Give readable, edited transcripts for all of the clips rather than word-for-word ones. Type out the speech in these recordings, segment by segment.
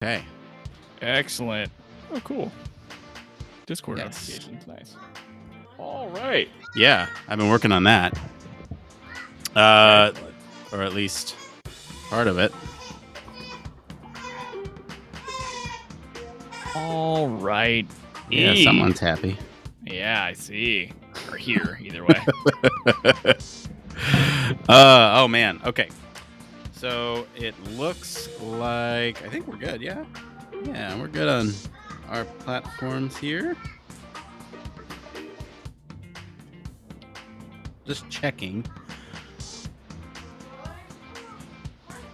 Okay. Excellent. Oh, cool. Discord notifications. Nice. All right. Yeah, I've been working on that. Or at least part of it. All right. Yeah, someone's happy. Yeah, I see. Or here, either way. Oh, man. Okay. So it looks like... I think we're good, yeah? Yeah, we're good on our platforms here. Just checking.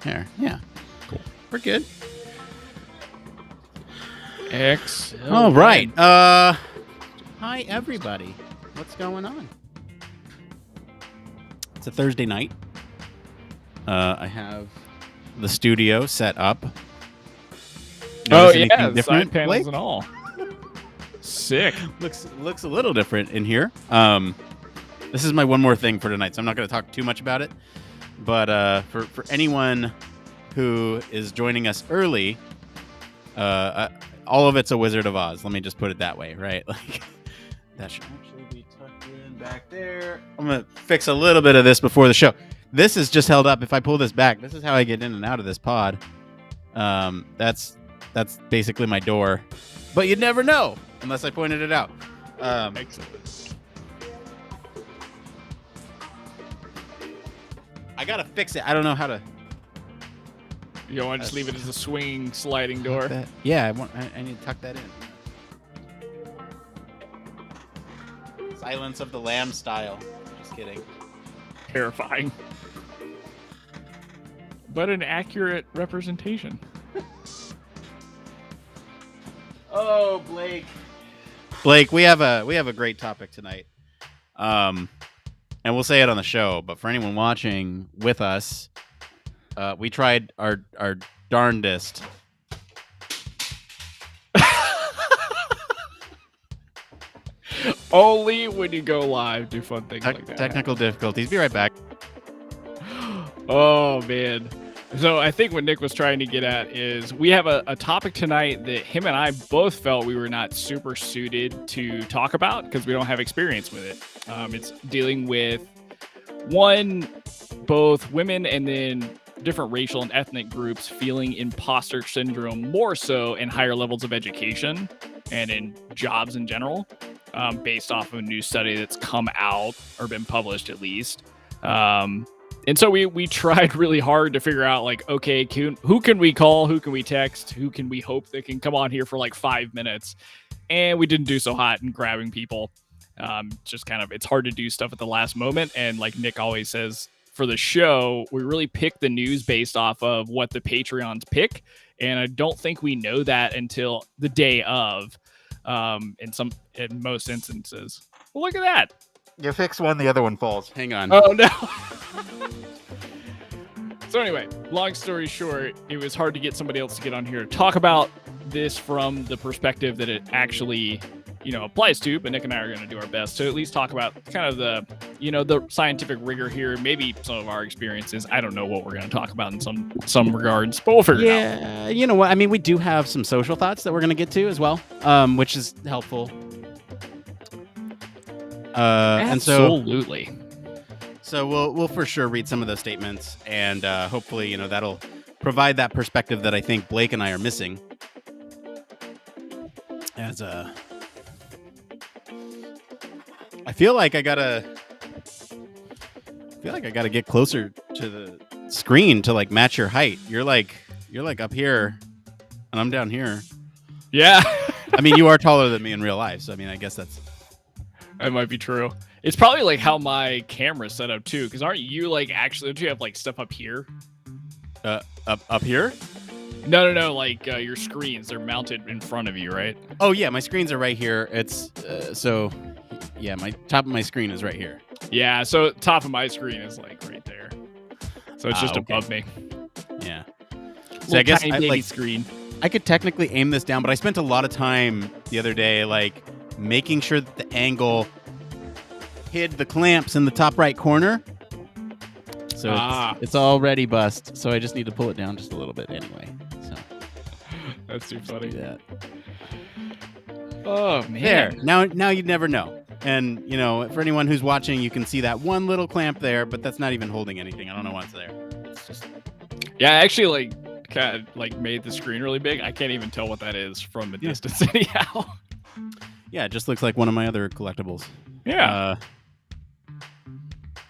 There, yeah. Cool. We're good. Excellent. All right. Hi, everybody. What's going on? It's a Thursday night. I have the studio set up. Notice anything different, side panels Blake? And all. Sick. Looks a little different in here. This is my one more thing for tonight, so I'm not going to talk too much about it. But for anyone who is joining us early, all of it's a Wizard of Oz. Let me just put it that way, right? Like that should actually be tucked in back there. I'm going to fix a little bit of this before the show. This is just held up. If I pull this back, this is how I get in and out of this pod. That's basically my door. But you'd never know unless I pointed it out. Excellent. I got to fix it. I don't know how to. You don't want to just leave it as a swinging sliding door? Yeah, I need to tuck that in. Silence of the Lamb style. Just kidding. Terrifying. But an accurate representation. Oh, Blake. Blake, we have a great topic tonight. And we'll say it on the show, but for anyone watching with us, we tried our darndest. Only when you go live do fun things like that. Technical difficulties. Be right back. Oh, man. So I think what Nick was trying to get at is we have a topic tonight that him and I both felt we were not super suited to talk about because we don't have experience with it. It's dealing with, one, both women and then different racial and ethnic groups feeling imposter syndrome more so in higher levels of education and in jobs in general, based off of a new study that's come out or been published at least. And so we tried really hard to figure out, like, okay, who can we call? Who can we text? Who can we hope that can come on here for like 5 minutes? And we didn't do so hot in grabbing people. Just kind of, it's hard to do stuff at the last moment. And like Nick always says, for the show, we really pick the news based off of what the Patreons pick. And I don't think we know that until the day of, in most instances. Well, look at that. You fix one, the other one falls. Hang on. Oh, no. So anyway, long story short, it was hard to get somebody else to get on here to talk about this from the perspective that it actually, applies to. But Nick and I are going to do our best to at least talk about kind of the, the scientific rigor here, maybe some of our experiences. I don't know what we're going to talk about in some regards, but we'll figure it out. Yeah, you know what? I mean, we do have some social thoughts that we're going to get to as well, which is helpful. Absolutely. So we'll for sure read some of those statements, and hopefully, that'll provide that perspective that I think Blake and I are missing. I feel like I gotta get closer to the screen to like match your height. You're like up here, and I'm down here. Yeah. I mean, you are taller than me in real life, so I mean, I guess that might be true. It's probably like how my camera's set up too, because aren't you like actually? Don't you have like stuff up here? Up here? No. Like your screens, they're mounted in front of you, right? Oh yeah, my screens are right here. It's yeah, my top of my screen is right here. Yeah, so top of my screen is like right there. So it's just above me. Yeah. So I guess baby screen. I could technically aim this down, but I spent a lot of time the other day like making sure that the angle hid the clamps in the top right corner. So it's already bust. So I just need to pull it down just a little bit anyway. So That's too funny. Yeah. Oh man. There. Now you'd never know. And for anyone who's watching, you can see that one little clamp there, but that's not even holding anything. I don't know what's there. It's just. Yeah, I actually kind of made the screen really big. I can't even tell what that is from a distance anyhow. Yeah, it just looks like one of my other collectibles. Yeah.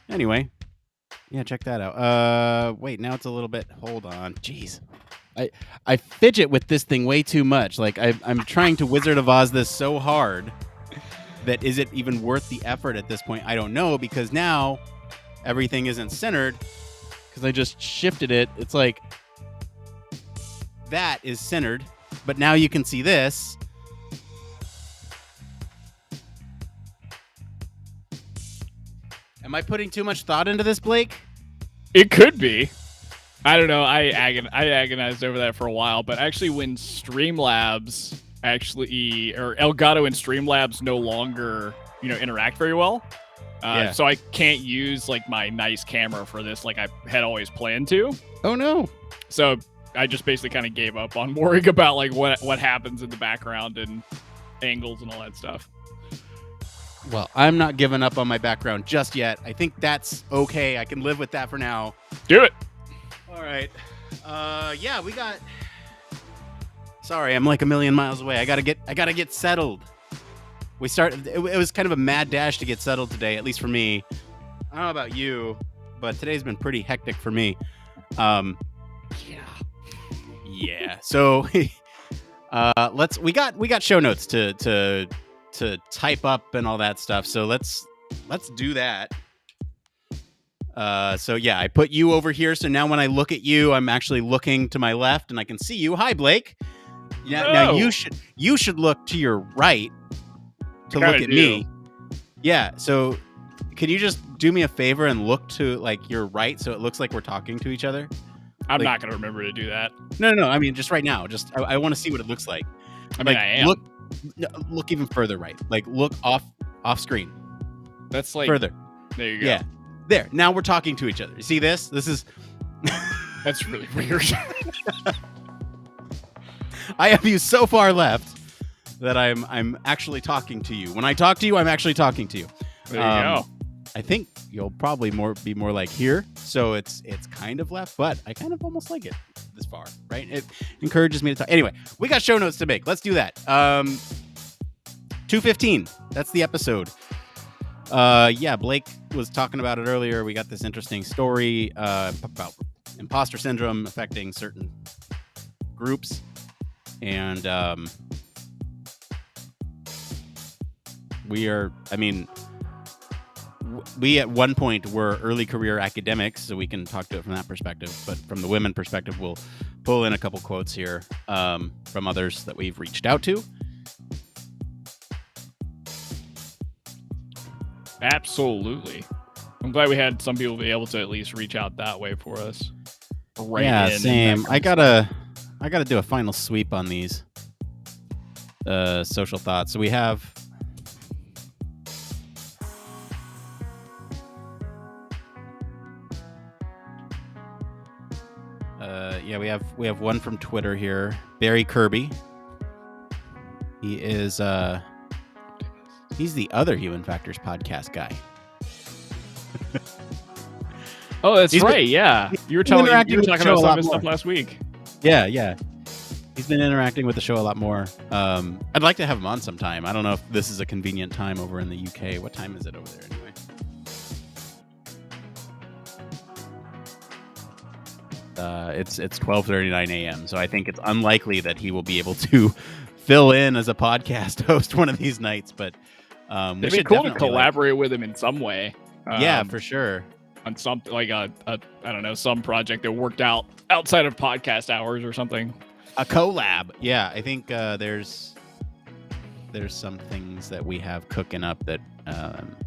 Anyway, yeah, check that out. Wait, now it's a little bit. Hold on, jeez. I fidget with this thing way too much. Like I'm trying to Wizard of Oz this so hard that is it even worth the effort at this point? I don't know, because now everything isn't centered because I just shifted it. It's like that is centered, but now you can see this. Am I putting too much thought into this, Blake? It could be. I don't know. I agonized over that for a while, but actually when Streamlabs or Elgato and Streamlabs no longer, interact very well. So I can't use my nice camera for this like I had always planned to. Oh no. So I just basically kind of gave up on worrying about what happens in the background and angles and all that stuff. Well, I'm not giving up on my background just yet. I think that's okay. I can live with that for now. Do it. All right. Yeah, we got. Sorry, I'm like a million miles away. I gotta get settled. We started. It was kind of a mad dash to get settled today, at least for me. I don't know about you, but today's been pretty hectic for me. Yeah. So, we got show notes to type up and all that stuff. So let's do that. So yeah, I put you over here. So now when I look at you, I'm actually looking to my left and I can see you. Hi, Blake. Now you should look to your right to look at me. Yeah. So can you just do me a favor and look to your right so it looks like we're talking to each other? I'm not going to remember to do that. No. I mean, just right now. Just I want to see what it looks like. I mean, I am. Look even further right. Look off screen. That's further. There you go. Yeah. There. Now we're talking to each other. You see this? This is. That's really weird. I have you so far left that I'm actually talking to you. When I talk to you, I'm actually talking to you. There you go. I think you'll probably be more like here. So it's kind of left, but I kind of almost like it this far, right? It encourages me to talk. Anyway, we got show notes to make. Let's do that. 215. That's the episode. Yeah, Blake was talking about it earlier. We got this interesting story about imposter syndrome affecting certain groups. And we at one point were early career academics, so we can talk to it from that perspective. But from the women perspective, we'll pull in a couple quotes here from others that we've reached out to. Absolutely. I'm glad we had some people be able to at least reach out that way for us. Yeah, same. I gotta do a final sweep on these social thoughts. So we have we have one from Twitter here. Barry Kirby. He is he's the other Human Factors podcast guy. Oh, that's right. Yeah, you were talking about some of his stuff last week. Yeah. He's been interacting with the show a lot more. I'd like to have him on sometime. I don't know if this is a convenient time over in the UK. What time is it over there anyway? It's 12:39 a.m. So I think it's unlikely that he will be able to fill in as a podcast host one of these nights. But it'd be cool to collaborate with him in some way. Yeah, for sure. On something like I don't know, some project that worked out outside of podcast hours or something. A collab. Yeah, I think there's some things that we have cooking up that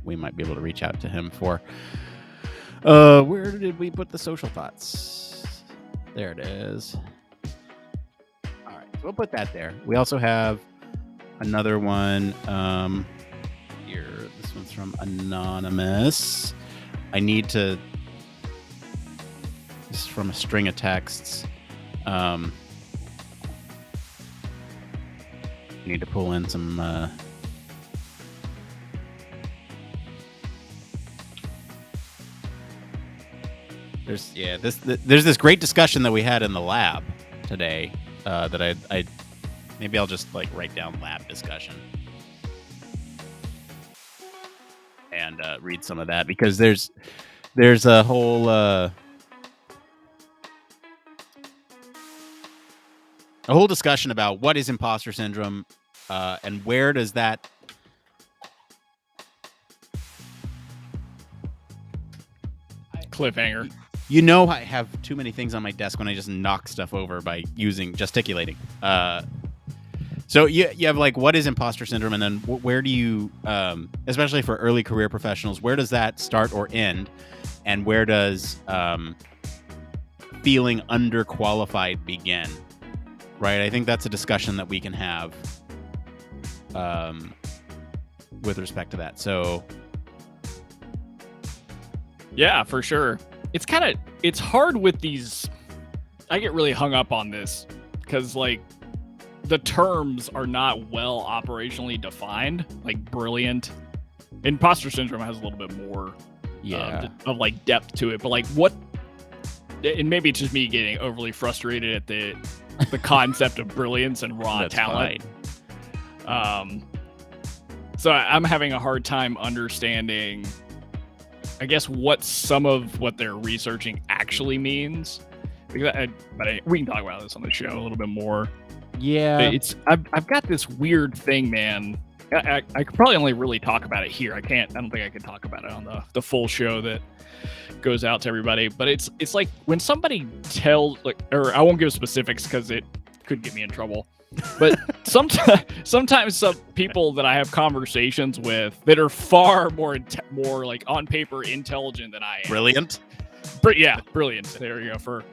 we might be able to reach out to him for. Where did we put the social thoughts? There it is. All right, so we'll put that there. We also have another one here. This one's from Anonymous. This is from a string of texts. Need to pull in some. There's this great discussion that we had in the lab today that I maybe I'll just like write down lab discussion and read some of that, because there's a whole discussion about what is imposter syndrome and where does that cliffhanger. You know, I have too many things on my desk when I just knock stuff over by gesticulating. So you have like, what is imposter syndrome, and then where do you, especially for early career professionals, where does that start or end, and where does feeling underqualified begin? Right, I think that's a discussion that we can have with respect to that. So, yeah, for sure. It's hard with these. I get really hung up on this because like the terms are not well operationally defined. Like brilliant, imposter syndrome has a little bit more of like depth to it. But like what, and maybe it's just me getting overly frustrated at the concept of brilliance and raw talent. So I'm having a hard time understanding, I guess, what some of what they're researching actually means. But we can talk about this on the show a little bit more. Yeah, I've got this weird thing, man. I could probably only really talk about it here. I don't think I can talk about it on the full show that goes out to everybody. But it's like when somebody tells, like, or I won't give specifics because it could get me in trouble. But sometimes some people that I have conversations with that are far more like on paper intelligent than I am. Brilliant. Yeah, brilliant. There you go for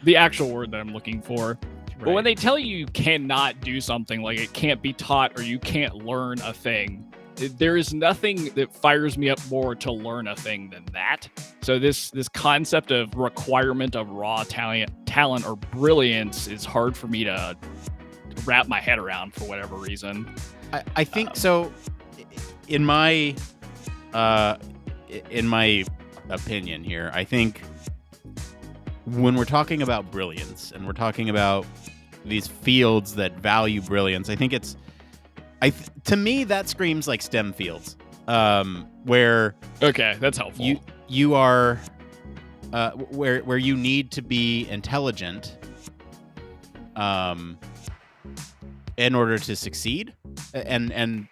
the actual word that I'm looking for. Right. But when they tell you cannot do something, like it can't be taught or you can't learn a thing, there is nothing that fires me up more to learn a thing than that. So this concept of requirement of raw talent or brilliance is hard for me to wrap my head around for whatever reason. I think so. In my opinion here, I think when we're talking about brilliance and we're talking about these fields that value brilliance, I think to me that screams like STEM fields, where okay, that's helpful. You are where you need to be intelligent in order to succeed, and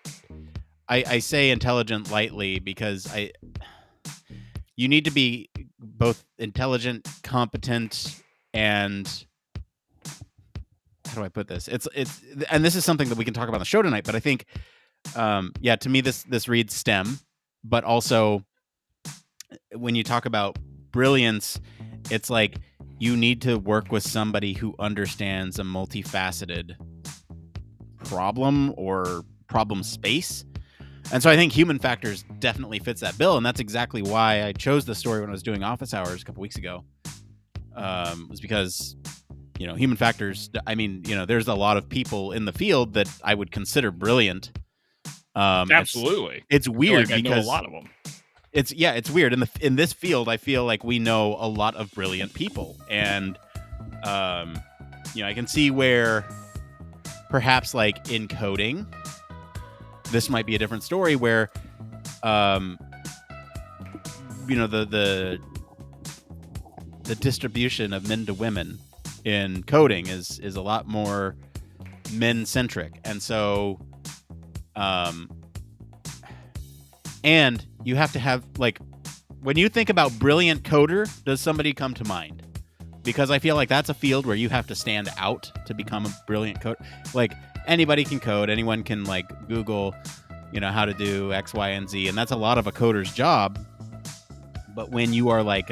I say intelligent lightly because you need to be both intelligent, competent, and how do I put this? It's and this is something that we can talk about on the show tonight. But I think, to me this reads STEM, but also when you talk about brilliance, it's like you need to work with somebody who understands a multifaceted problem or problem space. And so I think human factors definitely fits that bill. And that's exactly why I chose the story when I was doing office hours a couple weeks ago, was because, human factors, I mean, there's a lot of people in the field that I would consider brilliant. Absolutely. It's weird because I know because a lot of them. It's weird. In this field, I feel like we know a lot of brilliant people. And, I can see where perhaps like in coding, this might be a different story where, the distribution of men to women in coding is a lot more men centric. And so, and you have to have, like, when you think about brilliant coder, does somebody come to mind? Because I feel like that's a field where you have to stand out to become a brilliant coder. Like, anybody can code. Anyone can, like, Google, how to do X, Y, and Z. And that's a lot of a coder's job. But when you are like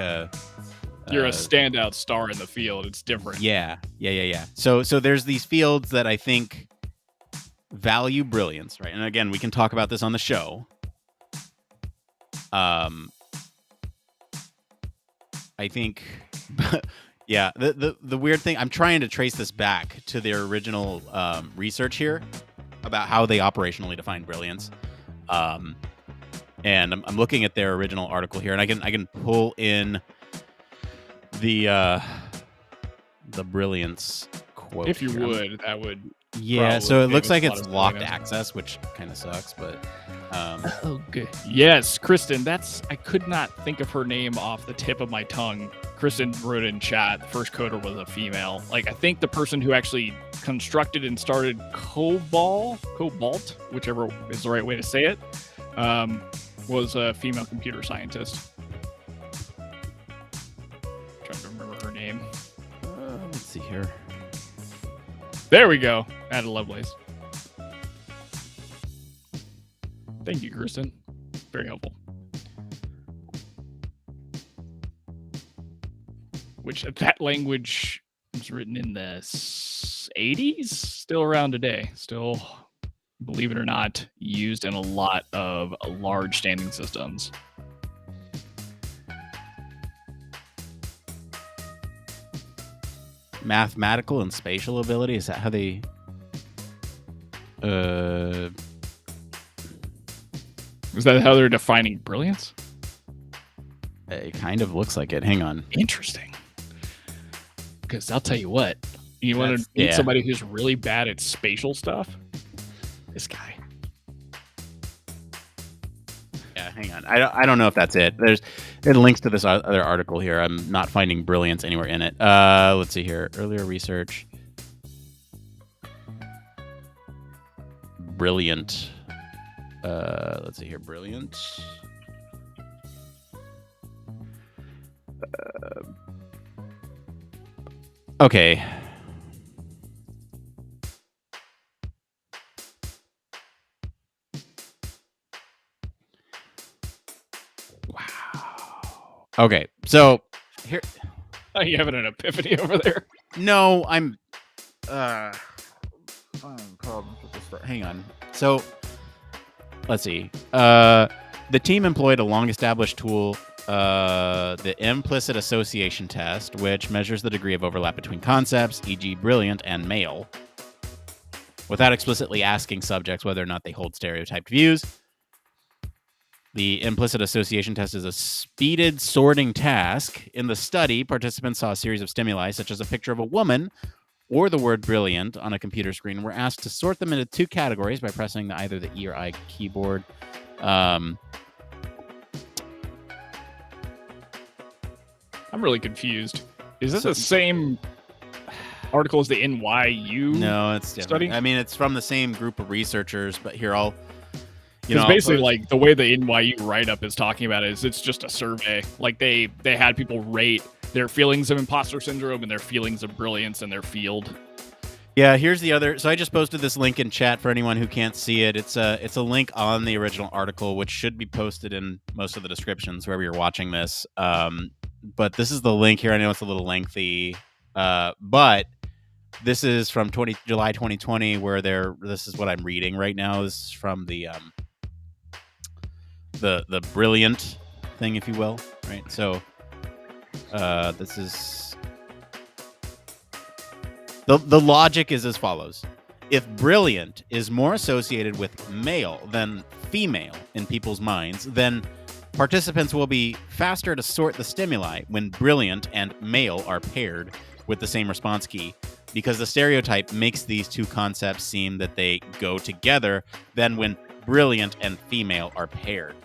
you're a standout star in the field, it's different. Yeah. So there's these fields that I think value brilliance, right? And again, we can talk about this on the show. I think, yeah, the weird thing, I'm trying to trace this back to their original research here. about how they operationally define brilliance. And I'm looking at their original article here, and I can pull in the brilliance quote. If you here. would, that would. Yeah, so it looks like give us a it's lot of locked access, which kind of sucks, but Okay. Yes, Kristen. I could not think of her name off the tip of my tongue. Kristen wrote in chat. The first coder was a female. Like, I think the person who actually constructed and started Cobalt, whichever is the right way to say it, was a female computer scientist. Trying to remember her name. let's see here. There we go. Ada Lovelace. Thank you, Kristen. Very helpful. Which that language was written in the 80s, still around today. Still, believe it or not, used in a lot of large standing systems. Mathematical and spatial ability, is that how they Is that how they're defining brilliance? it kind of looks like it. Hang on. Interesting. Because I'll tell you what, you want to meet somebody who's really bad at spatial stuff? This guy. Yeah, hang on. I don't know if that's it. It links to this other article here. I'm not finding brilliance anywhere in it. Let's see here. Earlier research. Brilliant. Let's see here. Brilliant. Okay. Wow. Okay, so here. Are you having an epiphany over there? No, I'm problems with this. Hang on. So let's see. The team employed a long-established tool, the implicit association test, which measures the degree of overlap between concepts, e.g., brilliant and male, without explicitly asking subjects whether or not they hold stereotyped views. The implicit association test is a speeded sorting task. In the study, participants saw a series of stimuli, such as a picture of a woman or the word brilliant on a computer screen, and were asked to sort them into two categories by pressing either the E or I keyboard. I'm really confused. Is this the same article as the NYU? No, it's different. Study? I mean, it's from the same group of researchers, but here Because basically, like, the way the NYU write-up is talking about it is it's just a survey. Like, they had people rate their feelings of imposter syndrome and their feelings of brilliance in their field. Yeah, here's the other. So I just posted this link in chat for anyone who can't see it. It's a link on the original article, which should be posted in most of the descriptions wherever you're watching this. But this is the link here. I know it's a little lengthy, but this is from July 2020, where this is what I'm reading right now. This is from the brilliant thing, if you will, right? So this is the logic is as follows. If brilliant is more associated with male than female in people's minds, then participants will be faster to sort the stimuli when brilliant and male are paired with the same response key, because the stereotype makes these two concepts seem that they go together than when brilliant and female are paired.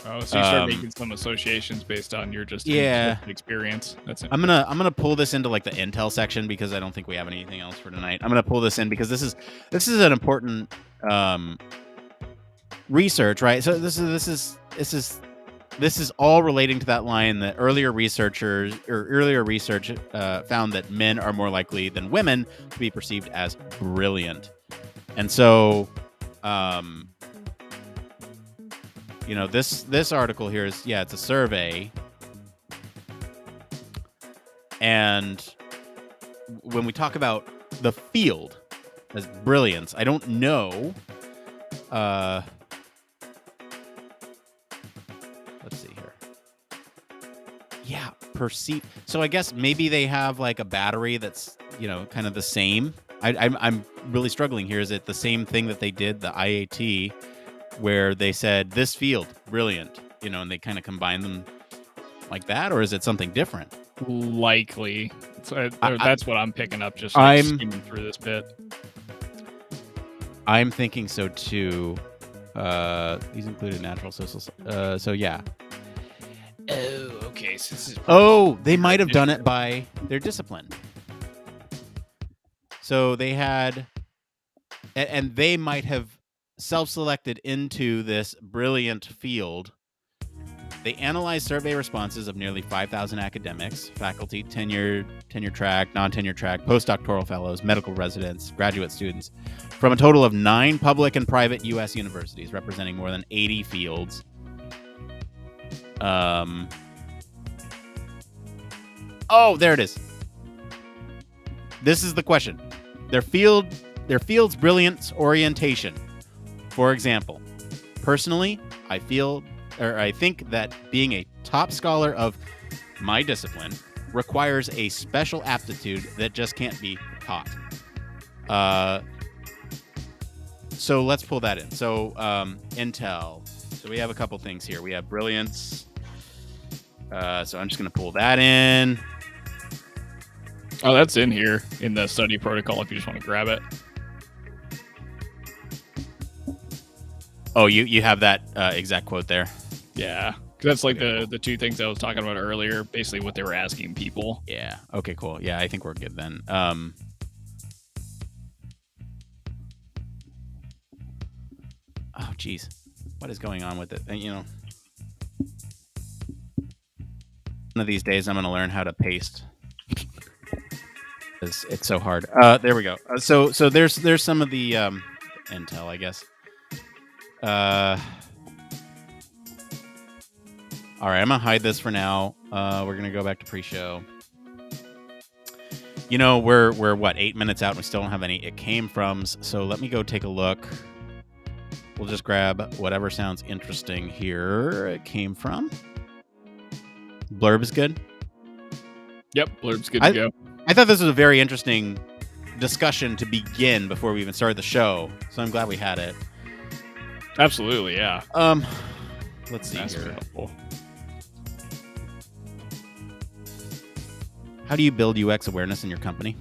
Oh, so you start making some associations based on your just experience. That's it. I'm gonna pull this into like the intel section because I don't think we have anything else for tonight. I'm gonna pull this in because this is an important research, right? So this is all relating to that line that earlier research found that men are more likely than women to be perceived as brilliant, and so this article here is it's a survey, and when we talk about the field as brilliance, I don't know. Let's see here. Perceive. So I guess maybe they have like a battery that's kind of the same. I'm really struggling here. Is it the same thing that they did, the IAT, where they said this field, brilliant, and they kind of combine them like that, or is it something different? Likely. So that's what I'm picking up just skimming through this bit. I'm thinking so too. These included natural social. So yeah. Oh, okay. So this is they might have done it by their discipline. So they had, and they might have self-selected into this brilliant field. They analyzed survey responses of nearly 5,000 academics, faculty, tenure track, non-tenure track, postdoctoral fellows, medical residents, graduate students, from a total of 9 public and private U.S. universities, representing more than 80 fields. Oh, there it is. This is the question. Their field's brilliance orientation. For example, personally, I think that being a top scholar of my discipline requires a special aptitude that just can't be taught. So let's pull that in. So Intel. So we have a couple things here. We have brilliance. So I'm just going to pull that in. Oh, that's in here in the study protocol if you just want to grab it. Oh, you have that exact quote there. Yeah, that's like the two things I was talking about earlier, basically what they were asking people. Yeah. Okay, cool. Yeah, I think we're good then. Oh, geez. What is going on with it? One of these days I'm going to learn how to paste. It's so hard. There we go. So there's some of the Intel, I guess. All right, I'm gonna hide this for now. We're gonna go back to pre-show. We're what, 8 minutes out and we still don't have any it came froms. So let me go take a look. We'll just grab whatever sounds interesting here. It came from. Blurb is good. Yep, blurb's good to go. I thought this was a very interesting discussion to begin before we even started the show. So I'm glad we had it. Absolutely, yeah. Let's see here. Helpful. How do you build UX awareness in your company?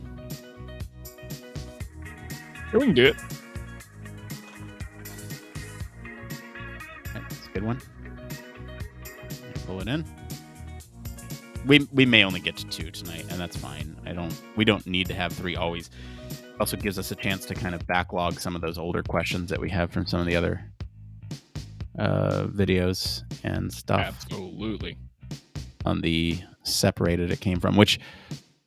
Here, we can do it. Okay, that's a good one. Pull it in. We may only get to 2 tonight, and that's fine. We don't need to have 3 always. It also gives us a chance to kind of backlog some of those older questions that we have from some of the other videos and stuff. Absolutely. On the separated it came from, which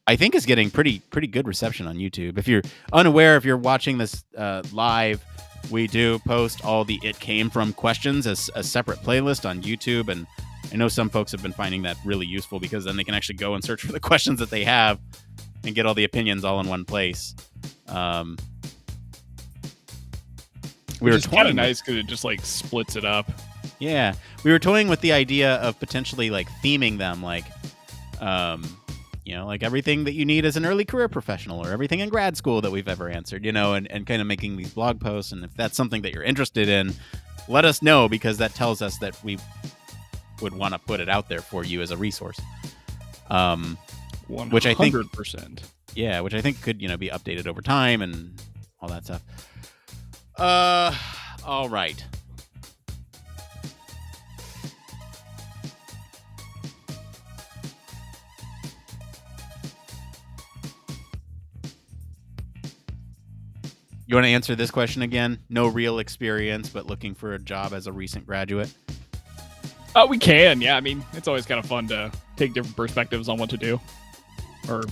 I think is getting pretty good reception on YouTube. If you're unaware, if you're watching this live, we do post all the it came from questions as a separate playlist on YouTube, and I know some folks have been finding that really useful because then they can actually go and search for the questions that they have and get all the opinions all in one place. Which is kind of nice because it just like splits it up. Yeah, we were toying with the idea of potentially like theming them, like like everything that you need as an early career professional or everything in grad school that we've ever answered, and kind of making these blog posts. And if that's something that you're interested in, let us know, because that tells us that we would want to put it out there for you as a resource. 100%. Which I think, which I think could, be updated over time and all that stuff. All right. You want to answer this question again? No real experience, but looking for a job as a recent graduate? We can, yeah. I mean, it's always kind of fun to take different perspectives on what to do, or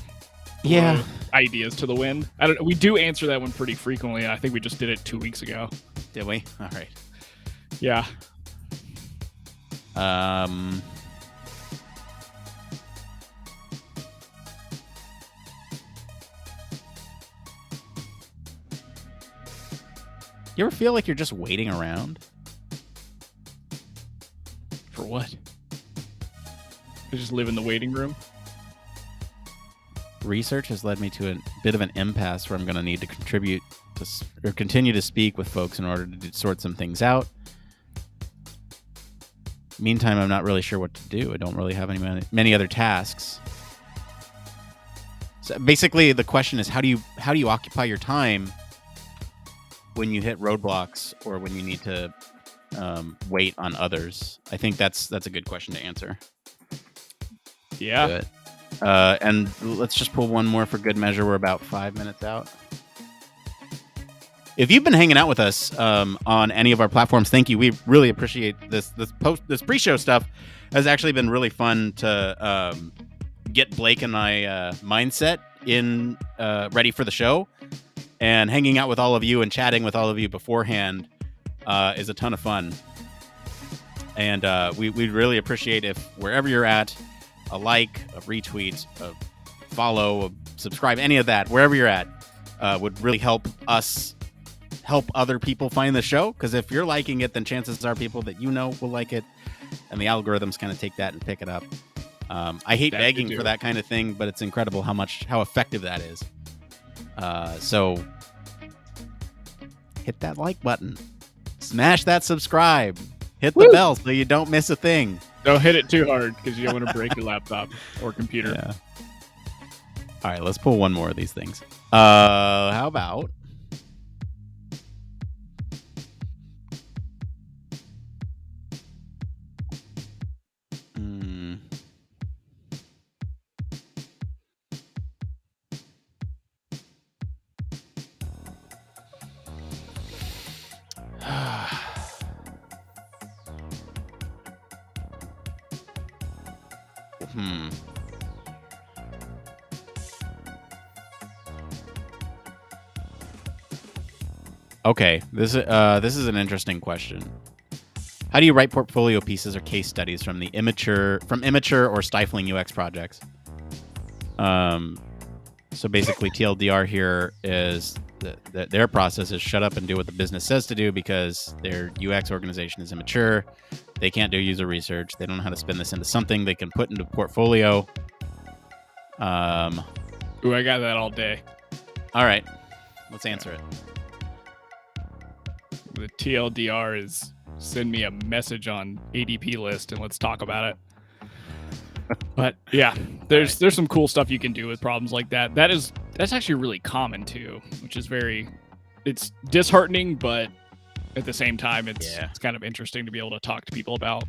ideas to the wind. I don't know. We do answer that one pretty frequently. I think we just did it 2 weeks ago. Did we? All right. Yeah. You ever feel like you're just waiting around? For what? You just live in the waiting room? research has led me to a bit of an impasse where I'm going to need to contribute to, or continue to speak with folks in order to sort some things out. Meantime, I'm not really sure what to do. I don't really have many other tasks. So basically, the question is, how do you occupy your time when you hit roadblocks or when you need to wait on others? I think that's a good question to answer. Yeah. Good. And let's just pull one more for good measure. We're about 5 minutes out. If you've been hanging out with us on any of our platforms, thank you. We really appreciate this pre-show stuff. Has actually been really fun to get Blake and my mindset in ready for the show, and hanging out with all of you and chatting with all of you beforehand is a ton of fun. And we'd really appreciate if wherever you're at, a like, a retweet, a follow, a subscribe, any of that, wherever you're at, would really help us help other people find the show. Because if you're liking it, then chances are people that you know will like it, and the algorithms kind of take that and pick it up. I hate begging for that kind of thing, but it's incredible how effective that is. So hit that like button, smash that subscribe, hit the bell so you don't miss a thing. Don't hit it too hard because you don't want to break your laptop or computer. Yeah. All right, let's pull one more of these things. How about Okay, this is an interesting question. How do you write portfolio pieces or case studies from immature or stifling UX projects? So basically, TLDR here is that their process is shut up and do what the business says to do because their UX organization is immature. They can't do user research. They don't know how to spin this into something they can put into portfolio. Ooh, I got that all day. All right, let's answer it. The TLDR is send me a message on ADP list and let's talk about it. But yeah, there's some cool stuff you can do with problems like that. That's actually really common too, which is it's disheartening, but at the same time, it's kind of interesting to be able to talk to people about.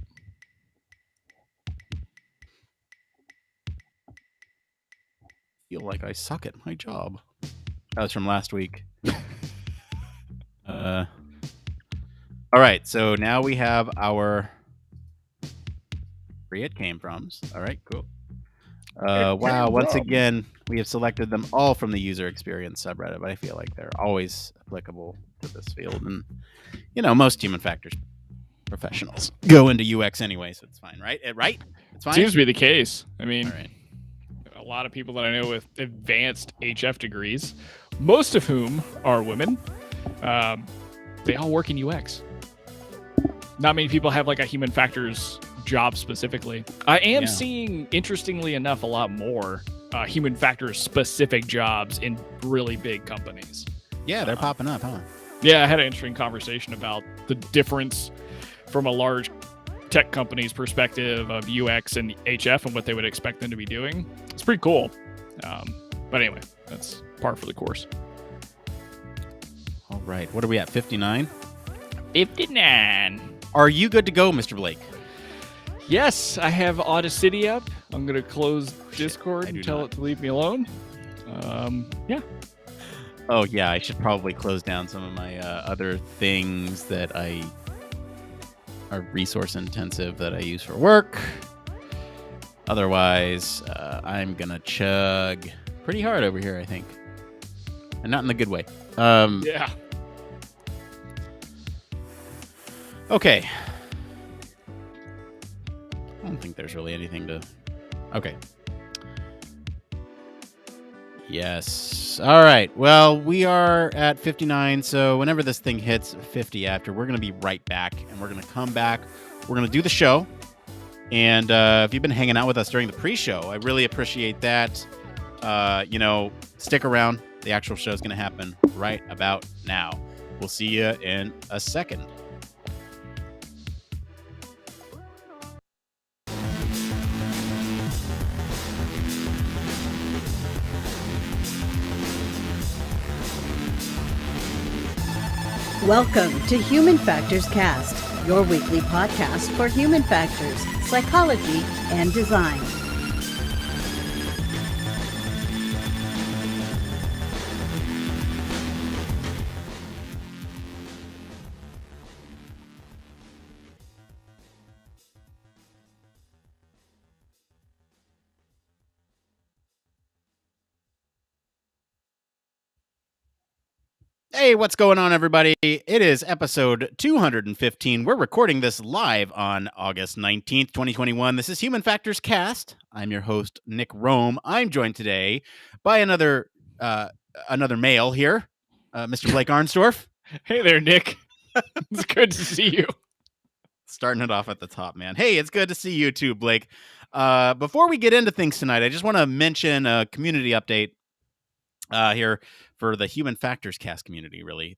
Feel like I suck at my job. That was from last week. All right, so now we have our where it came from. All right, cool. Wow, once again, we have selected them all from the user experience subreddit, but I feel like they're always applicable to this field. And, most human factors professionals go into UX anyway, so it's fine, right? Right? It's fine? Seems to be the case. I mean, a lot of people that I know with advanced HF degrees, most of whom are women, they all work in UX. Not many people have like a human factors job specifically. I am seeing, interestingly enough, a lot more human factors specific jobs in really big companies. Yeah, they're popping up, huh? Yeah, I had an interesting conversation about the difference from a large tech company's perspective of UX and HF and what they would expect them to be doing. It's pretty cool. But anyway, that's par for the course. All right. What are we at? 59? 59. Are you good to go, Mr. Blake? Yes, I have Audacity up. I'm going to close Discord and tell it to leave me alone. Yeah. Oh, yeah. I should probably close down some of my other things that are resource intensive that I use for work. Otherwise, I'm going to chug pretty hard over here, I think. And not in the good way. Yeah. Okay. I don't think there's really anything to... Okay. Yes. All right. Well, we are at 59, so whenever this thing hits 50 after, we're going to be right back, and we're going to come back. We're going to do the show, and if you've been hanging out with us during the pre-show, I really appreciate that. stick around. The actual show is going to happen right about now. We'll see you in a second. Welcome to Human Factors Cast, your weekly podcast for human factors, psychology, and design. Hey, what's going on, everybody? It is episode 215. We're recording this live on August 19th, 2021. This is Human Factors Cast. I'm your host, Nick Roome. I'm joined today by another male here, Mr. Blake Arnsdorff. Hey there, Nick. It's good to see you. Starting it off at the top, man. Hey, it's good to see you too, Blake. Before we get into things tonight, I just want to mention a community update here for the Human Factors Cast community. Really,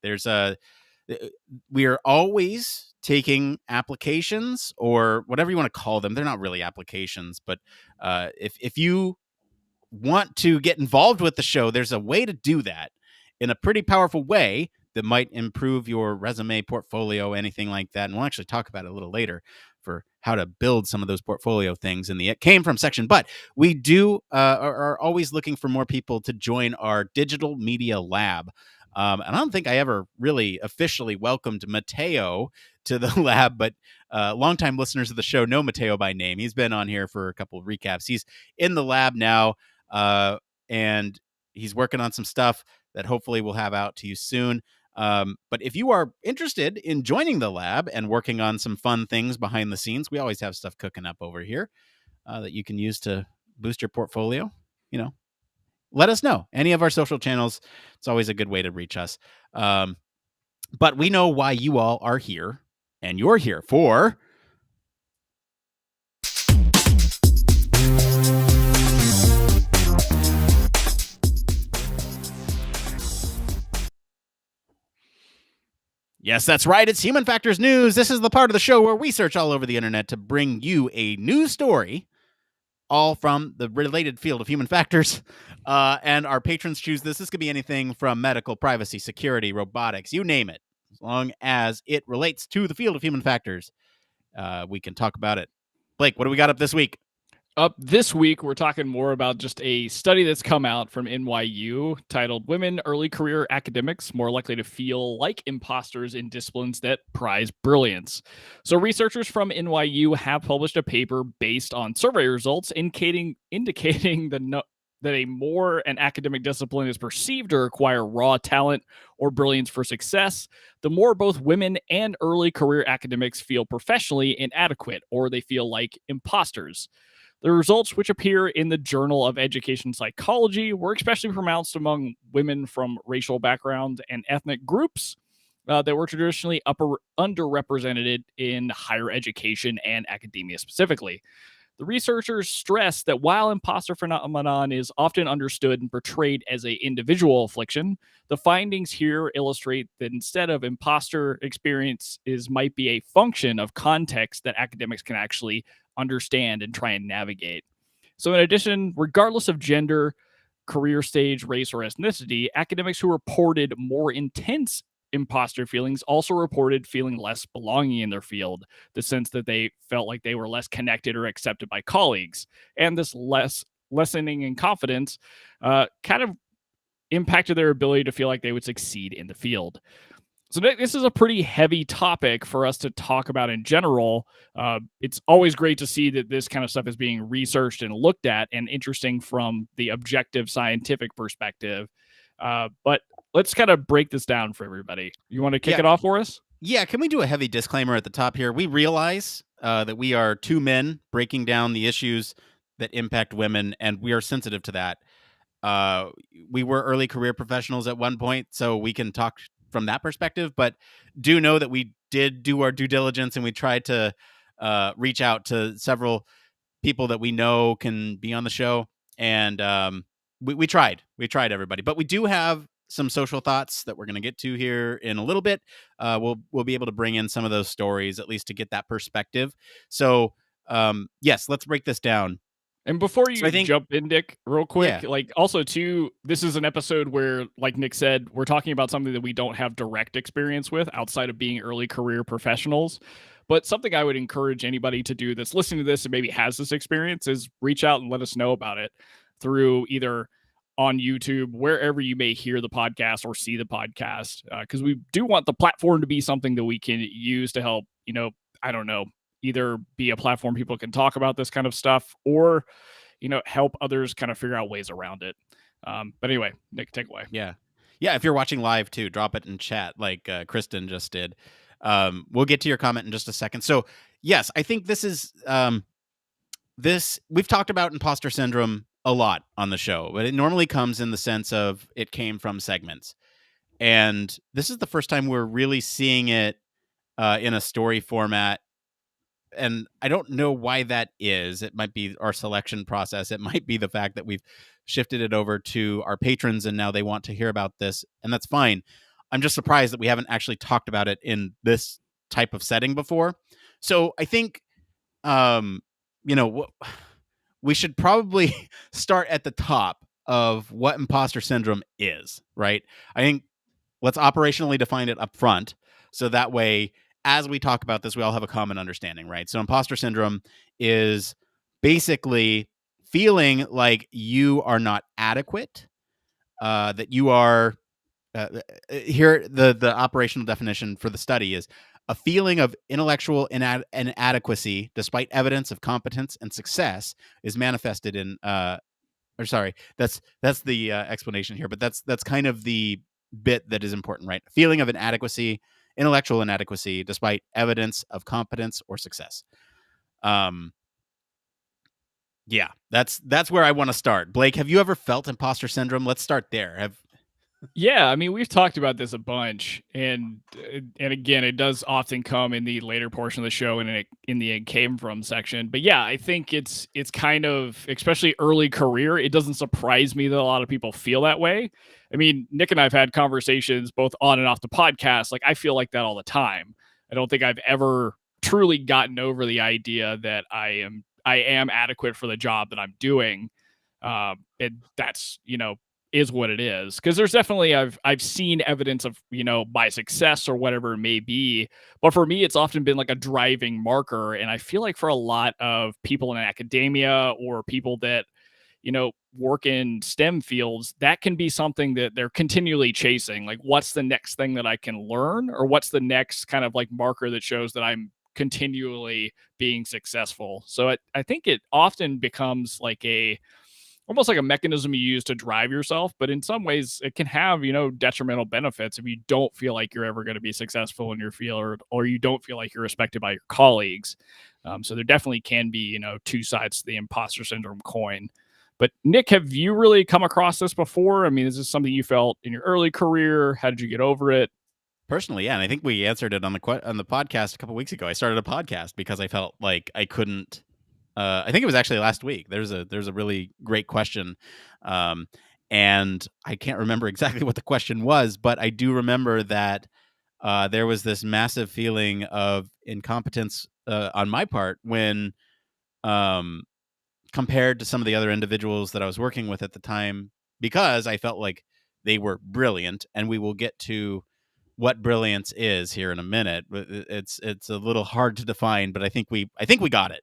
we are always taking applications, or whatever you want to call them. They're not really applications, but if you want to get involved with the show, there's a way to do that in a pretty powerful way that might improve your resume, portfolio, anything like that. And we'll actually talk about it a little later for how to build some of those portfolio things in the It Came From section. But we are always looking for more people to join our digital media lab. And I don't think I ever really officially welcomed Mateo to the lab, but longtime listeners of the show know Mateo by name. He's been on here for a couple of recaps. He's in the lab now, and he's working on some stuff that hopefully we'll have out to you soon. But if you are interested in joining the lab and working on some fun things behind the scenes, we always have stuff cooking up over here that you can use to boost your portfolio. Let us know. Any of our social channels, it's always a good way to reach us. But we know why you all are here, and you're here for... Yes, that's right. It's Human Factors News. This is the part of the show where we search all over the internet to bring you a news story, all from the related field of human factors. And our patrons choose this. This could be anything from medical, privacy, security, robotics, you name it. As long as it relates to the field of human factors, we can talk about it. Blake, what do we got up this week? Up this week, we're talking more about just a study that's come out from NYU titled Women Early Career Academics More Likely to Feel Like Imposters in Disciplines That Prize Brilliance. So researchers from NYU have published a paper based on survey results indicating that an academic discipline is perceived to require raw talent or brilliance for success, the more both women and early career academics feel professionally inadequate, or they feel like imposters. The results, which appear in the Journal of Education Psychology, were especially pronounced among women from racial backgrounds and ethnic groups that were traditionally underrepresented in higher education and academia specifically. The researchers stress that while imposter phenomenon is often understood and portrayed as an individual affliction, the findings here illustrate that instead of imposter experiences might be a function of context that academics can actually understand and try and navigate. So in addition, regardless of gender, career stage, race, or ethnicity, academics who reported more intense imposter feelings also reported feeling less belonging in their field, the sense that they felt like they were less connected or accepted by colleagues. And this lessening in confidence kind of impacted their ability to feel like they would succeed in the field. So this is a pretty heavy topic for us to talk about in general. It's always great to see that this kind of stuff is being researched and looked at and interesting from the objective scientific perspective. But let's kind of break this down for everybody. You want to kick it off for us? Yeah, can we do a heavy disclaimer at the top here? We realize that we are two men breaking down the issues that impact women, and we are sensitive to that. We were early career professionals at one point, so we can talk from that perspective, but do know that we did do our due diligence, and we tried to reach out to several people that we know can be on the show. And we tried everybody, but we do have some social thoughts that we're going to get to here in a little bit. We'll be able to bring in some of those stories at least to get that perspective. So yes, let's break this down. And before So you jump in, Nick, real quick, Yeah. like also too, this is an episode where, like Nick said, we're talking about something that we don't have direct experience with outside of being early career professionals. But something I would encourage anybody to do that's listening to this and maybe has this experience is reach out and let us know about it through either on YouTube, wherever you may hear the podcast or see the podcast, because we do want the platform to be something that we can use to help, I don't know, either be a platform people can talk about this kind of stuff or help others kind of figure out ways around it. But anyway, Nick, take away. Yeah. If you're watching live too, drop it in chat like Kristen just did. We'll get to your comment in just a second. So yes, I think this is we've talked about imposter syndrome a lot on the show, but it normally comes in the sense of it came from segments. And this is the first time we're really seeing it in a story format. And I don't know why that is. It might be our selection process. It might be the fact that we've shifted it over to our patrons and now they want to hear about this. And that's fine. I'm just surprised that we haven't actually talked about it in this type of setting before. So I think, we should probably start at the top of what imposter syndrome is, right? I think let's operationally define it up front. So that way, as we talk about this, we all have a common understanding, right? So imposter syndrome is basically feeling like you are not adequate, that you are here. The operational definition for the study is a feeling of intellectual inadequacy despite evidence of competence and success is manifested in that's the explanation here, but that's kind of the bit that is important, right? Feeling of inadequacy, intellectual inadequacy despite evidence of competence or success. Yeah, that's where I want to start. Blake, have you ever felt imposter syndrome? Let's start there. Yeah, I mean, we've talked about this a bunch, and again, it does often come in the later portion of the show and in the "it came from" section. But yeah, I think it's kind of, especially early career, it doesn't surprise me that a lot of people feel that way. I mean, Nick and I've had conversations both on and off the podcast. Like, I feel like that all the time. I don't think I've ever truly gotten over the idea that I am adequate for the job that I'm doing. And that's, is what it is, because there's definitely I've seen evidence of my success or whatever it may be, but for me it's often been like a driving marker. And I feel like for a lot of people in academia or people that work in STEM fields, that can be something that they're continually chasing, like what's the next thing that I can learn, or what's the next kind of like marker that shows that I'm continually being successful. So I think it often becomes like almost like a mechanism you use to drive yourself, but in some ways it can have, detrimental benefits if you don't feel like you're ever going to be successful in your field, or you don't feel like you're respected by your colleagues. So there definitely can be, two sides to the imposter syndrome coin. But Nick, have you really come across this before? I mean, is this something you felt in your early career? How did you get over it? Personally, yeah, and I think we answered it on the podcast a couple weeks ago. I started a podcast because I felt like I couldn't. I think it was actually last week. There's a really great question, and I can't remember exactly what the question was, but I do remember that there was this massive feeling of incompetence on my part when compared to some of the other individuals that I was working with at the time, because I felt like they were brilliant, and we will get to what brilliance is here in a minute. It's a little hard to define, but I think we got it.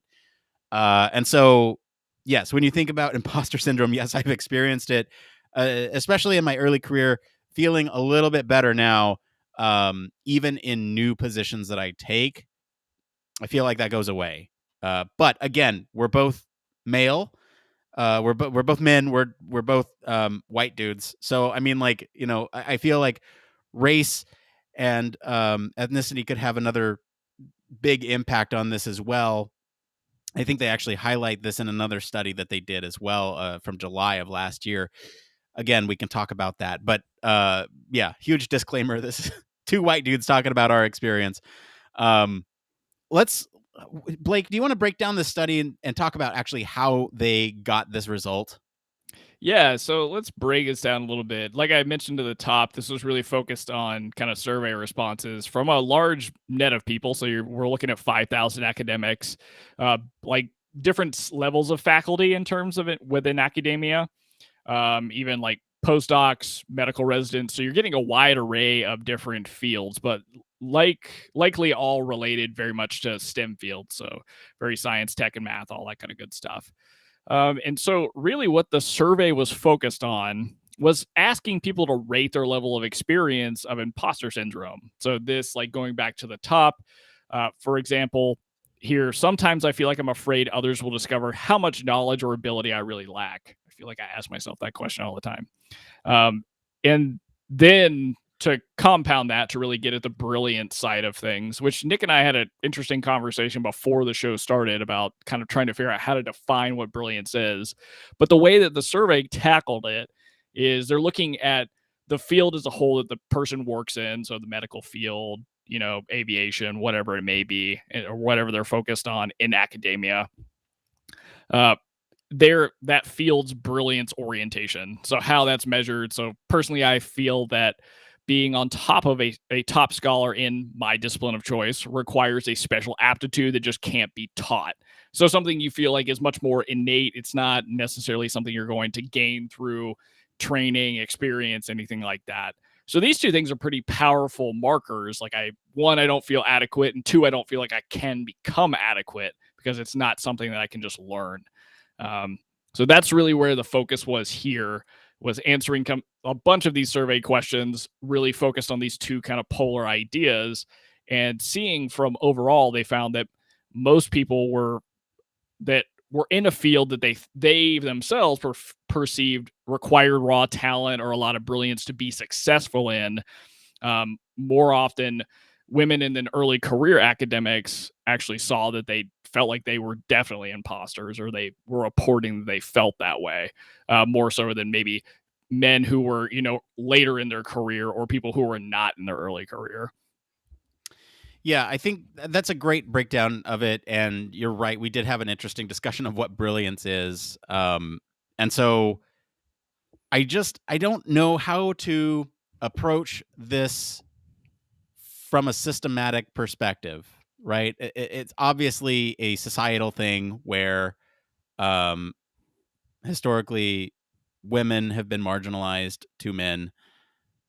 And so, yes, when you think about imposter syndrome, yes, I've experienced it, especially in my early career, feeling a little bit better now, even in new positions that I take. I feel like that goes away. But again, we're both male. We're both men. We're both white dudes. So, I mean, like, I feel like race and ethnicity could have another big impact on this as well. I think they actually highlight this in another study that they did as well from July of last year. Again, we can talk about that. But yeah, huge disclaimer. This is two white dudes talking about our experience. Blake, do you want to break down this study and talk about actually how they got this result? Yeah, so let's break this down a little bit. Like I mentioned at the top, this was really focused on kind of survey responses from a large net of people. So we're looking at 5,000 academics, like different levels of faculty in terms of it within academia, even like postdocs, medical residents. So you're getting a wide array of different fields, but likely all related very much to STEM fields. So very science, tech, and math, all that kind of good stuff. And so, really, what the survey was focused on was asking people to rate their level of experience of imposter syndrome. So, this, like going back to the top, for example, here, sometimes I feel like I'm afraid others will discover how much knowledge or ability I really lack. I feel like I ask myself that question all the time. And then to compound that, to really get at the brilliant side of things, which Nick and I had an interesting conversation before the show started about kind of trying to figure out how to define what brilliance is. But the way that the survey tackled it is they're looking at the field as a whole that the person works in. So the medical field, aviation, whatever it may be, or whatever they're focused on in academia. That field's brilliance orientation. So how that's measured. So personally, I feel that being on top of a top scholar in my discipline of choice requires a special aptitude that just can't be taught. So something you feel like is much more innate. It's not necessarily something you're going to gain through training, experience, anything like that. So these two things are pretty powerful markers. Like I don't feel adequate, and two, I don't feel like I can become adequate because it's not something that I can just learn. So that's really where the focus was here, was answering a bunch of these survey questions, really focused on these two kind of polar ideas, and seeing from overall, they found that most people were in a field that they themselves perceived required raw talent or a lot of brilliance to be successful in. More often, women in an early career academics actually saw that they felt like they were definitely imposters, or they were reporting that they felt that way, more so than maybe men who were, later in their career, or people who were not in their early career. Yeah, I think that's a great breakdown of it. And you're right. We did have an interesting discussion of what brilliance is. And so I don't know how to approach this from a systematic perspective, right? It's obviously a societal thing where historically women have been marginalized to men,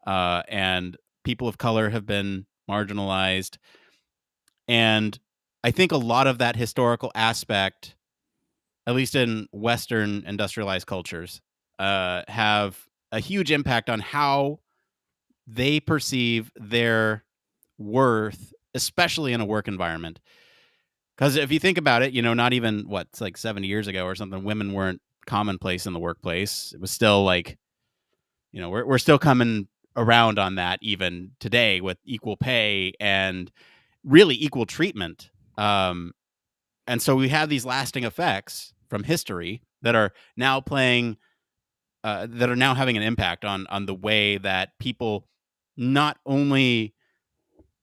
and people of color have been marginalized. And I think a lot of that historical aspect, at least in Western industrialized cultures, have a huge impact on how they perceive their worth, especially in a work environment. Because if you think about it, not even it's like 70 years ago or something, women weren't commonplace in the workplace. It was still like, we're still coming around on that even today with equal pay and really equal treatment. And so we have these lasting effects from history that are now having an impact on the way that people not only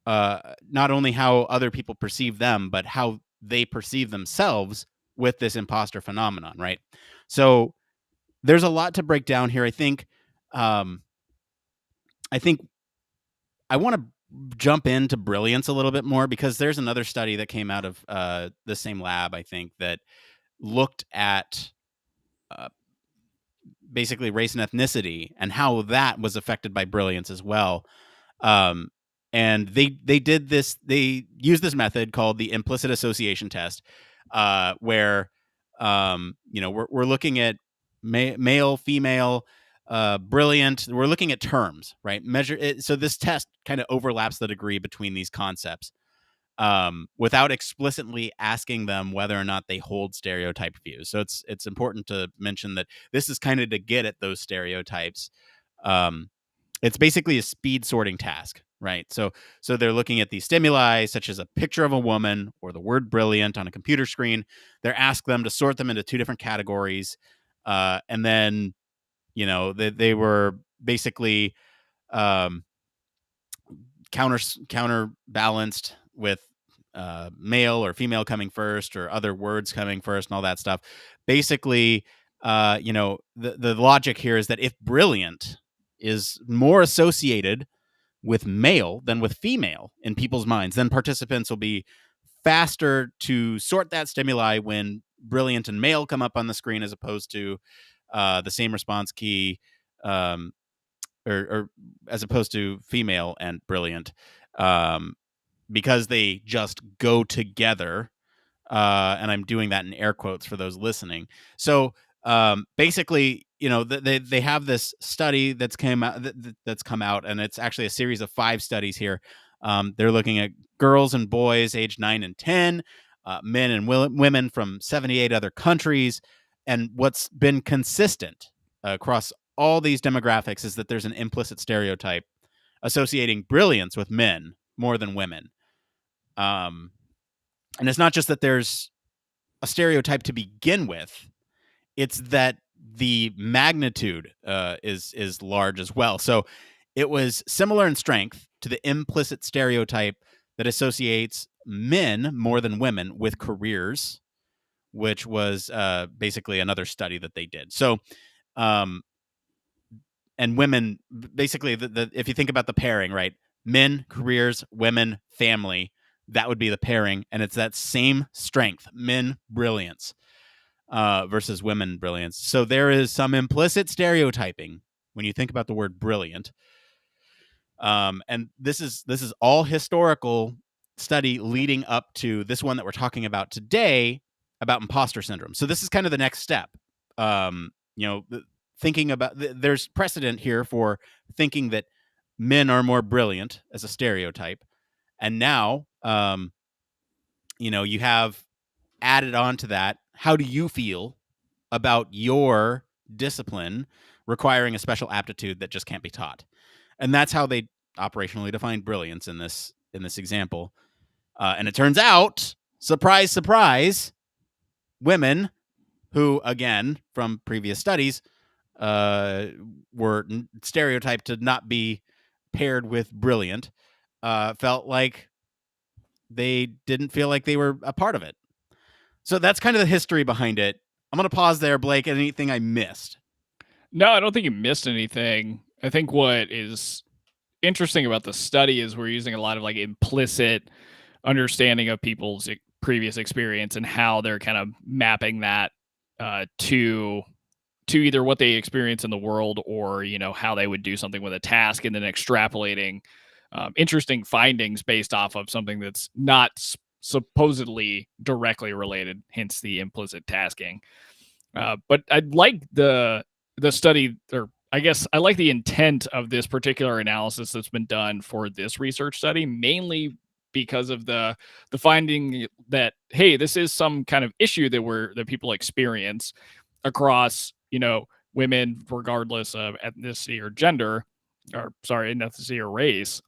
how other people perceive them, but how they perceive themselves with this imposter phenomenon, right? So there's a lot to break down here. I think I want to jump into brilliance a little bit more, because there's another study that came out of the same lab, I think, that looked at basically race and ethnicity and how that was affected by brilliance as well. And they did this. They used this method called the implicit association test, where we're looking at male, female, brilliant. We're looking at terms, right? Measure it. So this test kind of overlaps the degree between these concepts, without explicitly asking them whether or not they hold stereotype views. So it's important to mention that this is kind of to get at those stereotypes. It's basically a speed sorting task, right? So they're looking at these stimuli, such as a picture of a woman or the word brilliant on a computer screen. They're asked them to sort them into two different categories. And then, they were basically counterbalanced with male or female coming first, or other words coming first, and all that stuff. Basically, the logic here is that if brilliant is more associated with male than with female in people's minds, then participants will be faster to sort that stimuli when brilliant and male come up on the screen, as opposed to the same response key, or as opposed to female and brilliant, because they just go together. And I'm doing that in air quotes for those listening. So basically, they have this study that's come out, and it's actually a series of 5 studies here. They're looking at girls and boys aged 9 and 10, men and women from 78 other countries. And what's been consistent across all these demographics is that there's an implicit stereotype associating brilliance with men more than women. And it's not just that there's a stereotype to begin with, it's that the magnitude is large as well. So it was similar in strength to the implicit stereotype that associates men more than women with careers, which was basically another study that they did. So, and women, basically, if you think about the pairing, right? Men, careers, women, family, that would be the pairing. And it's that same strength, men, brilliance, versus women, brilliance. So there is some implicit stereotyping when you think about the word brilliant. And this is all historical study leading up to this one that we're talking about today, about imposter syndrome. So this is kind of the next step. Thinking about there's precedent here for thinking that men are more brilliant as a stereotype, and now you have added on to that. How do you feel about your discipline requiring a special aptitude that just can't be taught? And that's how they operationally define brilliance in this example. And it turns out, surprise, surprise, women who, again, from previous studies, were stereotyped to not be paired with brilliant, felt like they didn't feel like they were a part of it. So that's kind of the history behind it. I'm going to pause there, Blake. Anything I missed? No, I don't think you missed anything. I think what is interesting about the study is we're using a lot of like implicit understanding of people's previous experience and how they're kind of mapping that to either what they experience in the world or, how they would do something with a task, and then extrapolating interesting findings based off of something that's not supposedly directly related, hence the implicit tasking. But I'd like the study, or I guess I like the intent of this particular analysis that's been done for this research study, mainly because of the finding that, hey, this is some kind of issue that people experience across, women, regardless of ethnicity or gender, or sorry, ethnicity or race.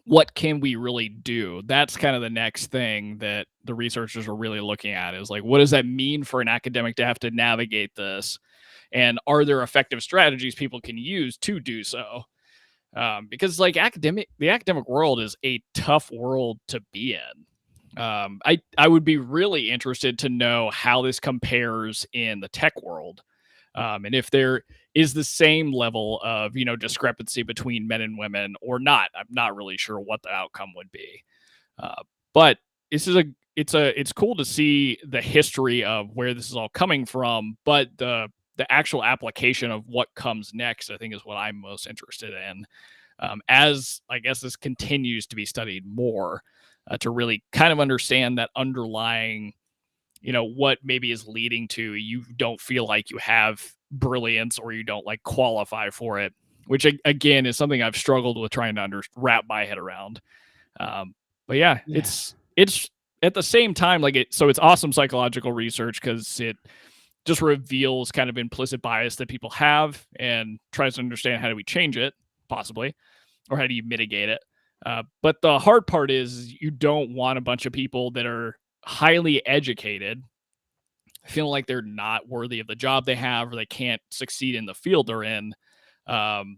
What can we really do? That's kind of the next thing that the researchers are really looking at, is like, what does that mean for an academic to have to navigate this? And are there effective strategies people can use to do so? Because like the academic world is a tough world to be in. I would be really interested to know how this compares in the tech world. And if there is the same level of, discrepancy between men and women or not. I'm not really sure what the outcome would be. But it's cool to see the history of where this is all coming from, but the actual application of what comes next, I think, is what I'm most interested in. As I guess this continues to be studied more, to really kind of understand that underlying, what maybe is leading to you don't feel like you have brilliance or you don't like qualify for it, which again is something I've struggled with trying to wrap my head around. But yeah, it's at the same time so it's awesome psychological research because it just reveals kind of implicit bias that people have and tries to understand how do we change it, possibly, or how do you mitigate it. But the hard part is you don't want a bunch of people that are highly educated feeling like they're not worthy of the job they have, or they can't succeed in the field they're in, on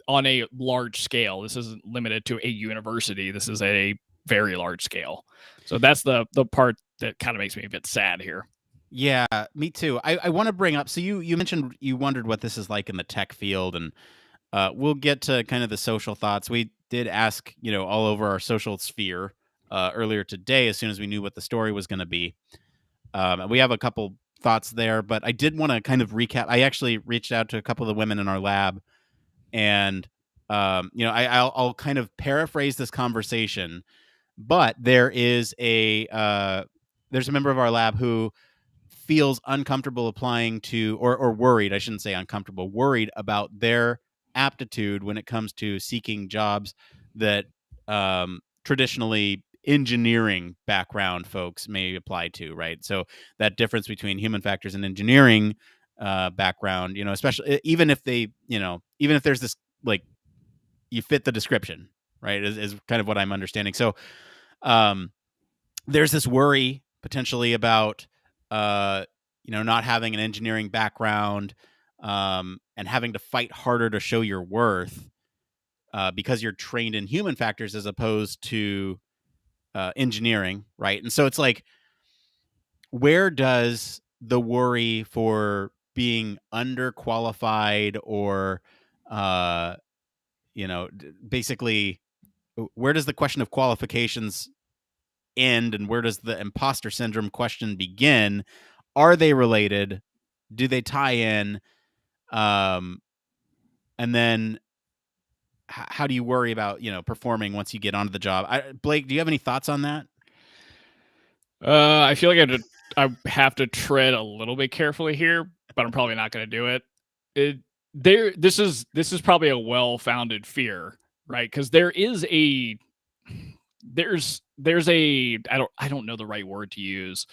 a large scale. This isn't limited to a university. This is a very large scale. So that's the part that kind of makes me a bit sad here. Yeah, me too. I want to bring up. So you mentioned you wondered what this is like in the tech field, and we'll get to kind of the social thoughts. We did ask, all over our social sphere earlier today, as soon as we knew what the story was going to be. And we have a couple thoughts there, but I did want to kind of recap. I actually reached out to a couple of the women in our lab, and I'll kind of paraphrase this conversation. But there's a member of our lab who feels uncomfortable applying to, or worried, I shouldn't say uncomfortable, worried about their aptitude when it comes to seeking jobs that traditionally engineering background folks may apply to, right? So that difference between human factors and engineering background, especially even if even if there's this, like, you fit the description, right, is kind of what I'm understanding. So there's this worry potentially about not having an engineering background, and having to fight harder to show your worth because you're trained in human factors as opposed to engineering, right? And so it's like, where does the worry for being underqualified, or basically, where does the question of qualifications end, and where does the imposter syndrome question begin? Are they related? Do they tie in? And then how do you worry about performing once you get onto the job? Blake, do you have any thoughts on that? I feel like I have to tread a little bit carefully here, but I'm probably not going to do it. This is probably a well-founded fear, right? Because there's a I don't know the right word to use.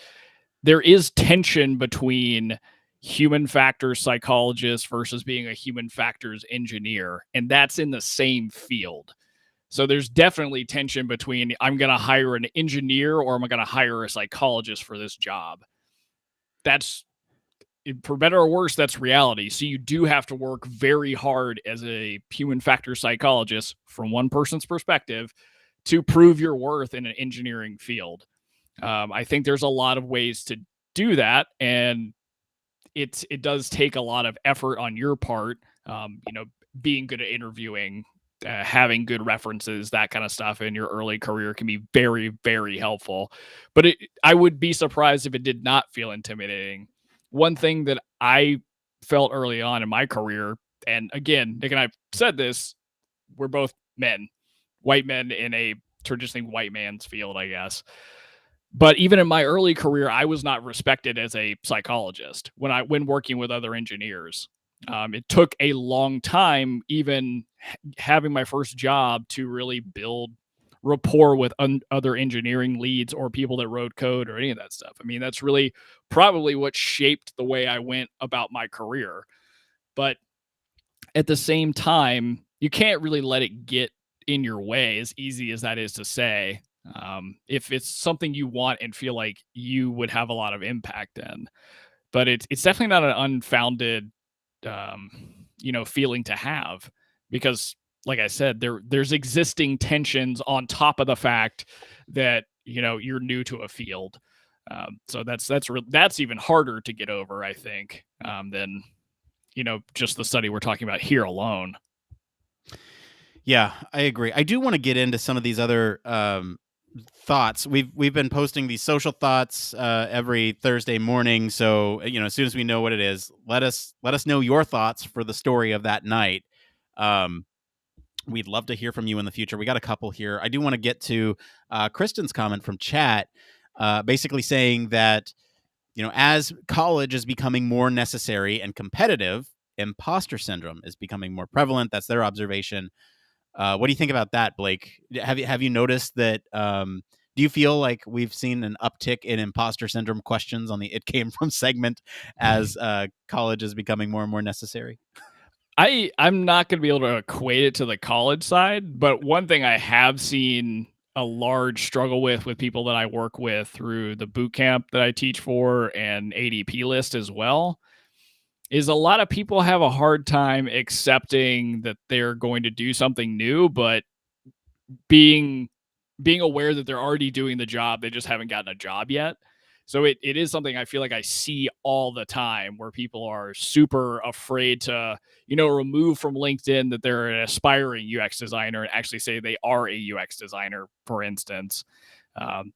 There is tension between human factors psychologist versus being a human factors engineer, and that's in the same field. So there's definitely tension between, I'm going to hire an engineer or am I going to hire a psychologist for this job? That's, for better or worse, that's reality. So you do have to work very hard as a human factor psychologist, from one person's perspective, to prove your worth in an engineering field. I think there's a lot of ways to do that, and it does take a lot of effort on your part. Being good at interviewing, having good references, that kind of stuff in your early career can be very, very helpful. But I would be surprised if it did not feel intimidating. One thing that I felt early on in my career, and again, Nick and I said this, we're both men, white men in a traditionally white man's field, I guess. But even in my early career, I was not respected as a psychologist when working with other engineers. It took a long time, even having my first job, to really build rapport with other engineering leads or people that wrote code or any of that stuff. I mean, that's really probably what shaped the way I went about my career. But at the same time, you can't really let it get in your way, as easy as that is to say. If it's something you want and feel like you would have a lot of impact in, but it's definitely not an unfounded, feeling to have, because, like I said, there's existing tensions on top of the fact that you're new to a field. So that's even harder to get over, I think, than just the study we're talking about here alone. Yeah, I agree. I do want to get into some of these other thoughts. We've been posting these social thoughts every Thursday morning. So as soon as we know what it is, let us know your thoughts for the story of that night. We'd love to hear from you in the future. We got a couple here. I do want to get to Kristen's comment from chat, basically saying that as college is becoming more necessary and competitive, imposter syndrome is becoming more prevalent. That's their observation. What do you think about that, Blake? Have you noticed that? Do you feel like we've seen an uptick in imposter syndrome questions on the It Came From segment as college is becoming more and more necessary? I'm not going to be able to equate it to the college side, but one thing I have seen a large struggle with people that I work with through the boot camp that I teach for and ADP list as well, is a lot of people have a hard time accepting that they're going to do something new, but being aware that they're already doing the job, they just haven't gotten a job yet. So it is something I feel like I see all the time, where people are super afraid to, remove from LinkedIn that they're an aspiring UX designer and actually say they are a UX designer, for instance.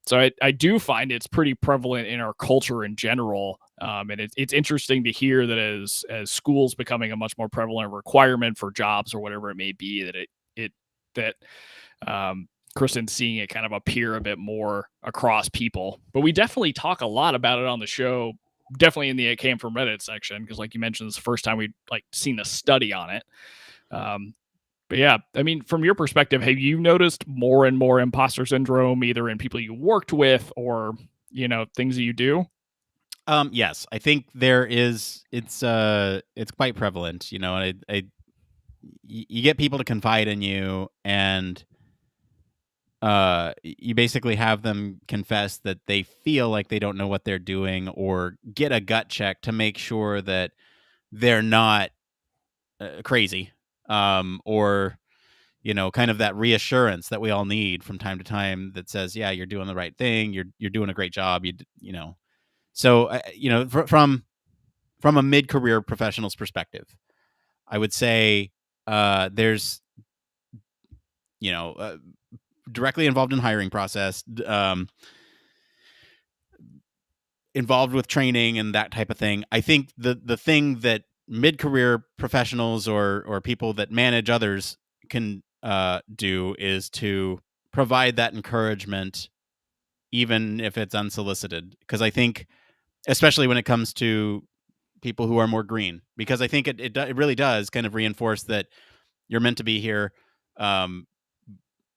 So I do find it's pretty prevalent in our culture in general. And it's interesting to hear that as schools becoming a much more prevalent requirement for jobs or whatever it may be, that Kristen's seeing it kind of appear a bit more across people. But we definitely talk a lot about it on the show, definitely in the It Came From Reddit section, because like you mentioned, it's the first time we'd seen a study on it. But yeah, I mean, from your perspective, have you noticed more and more imposter syndrome, either in people you worked with or, things that you do? Yes, I think there is. It's quite prevalent. You get people to confide in you, and you basically have them confess that they feel like they don't know what they're doing, or get a gut check to make sure that they're not crazy, or kind of that reassurance that we all need from time to time that says, yeah, you're doing the right thing, you're doing a great job, so from a mid-career professional's perspective, I would say there's directly involved in hiring process, involved with training and that type of thing. I think the thing that mid-career professionals or people that manage others can do is to provide that encouragement, even if it's unsolicited. Because I think, especially when it comes to people who are more green, because I think it really does kind of reinforce that you're meant to be here.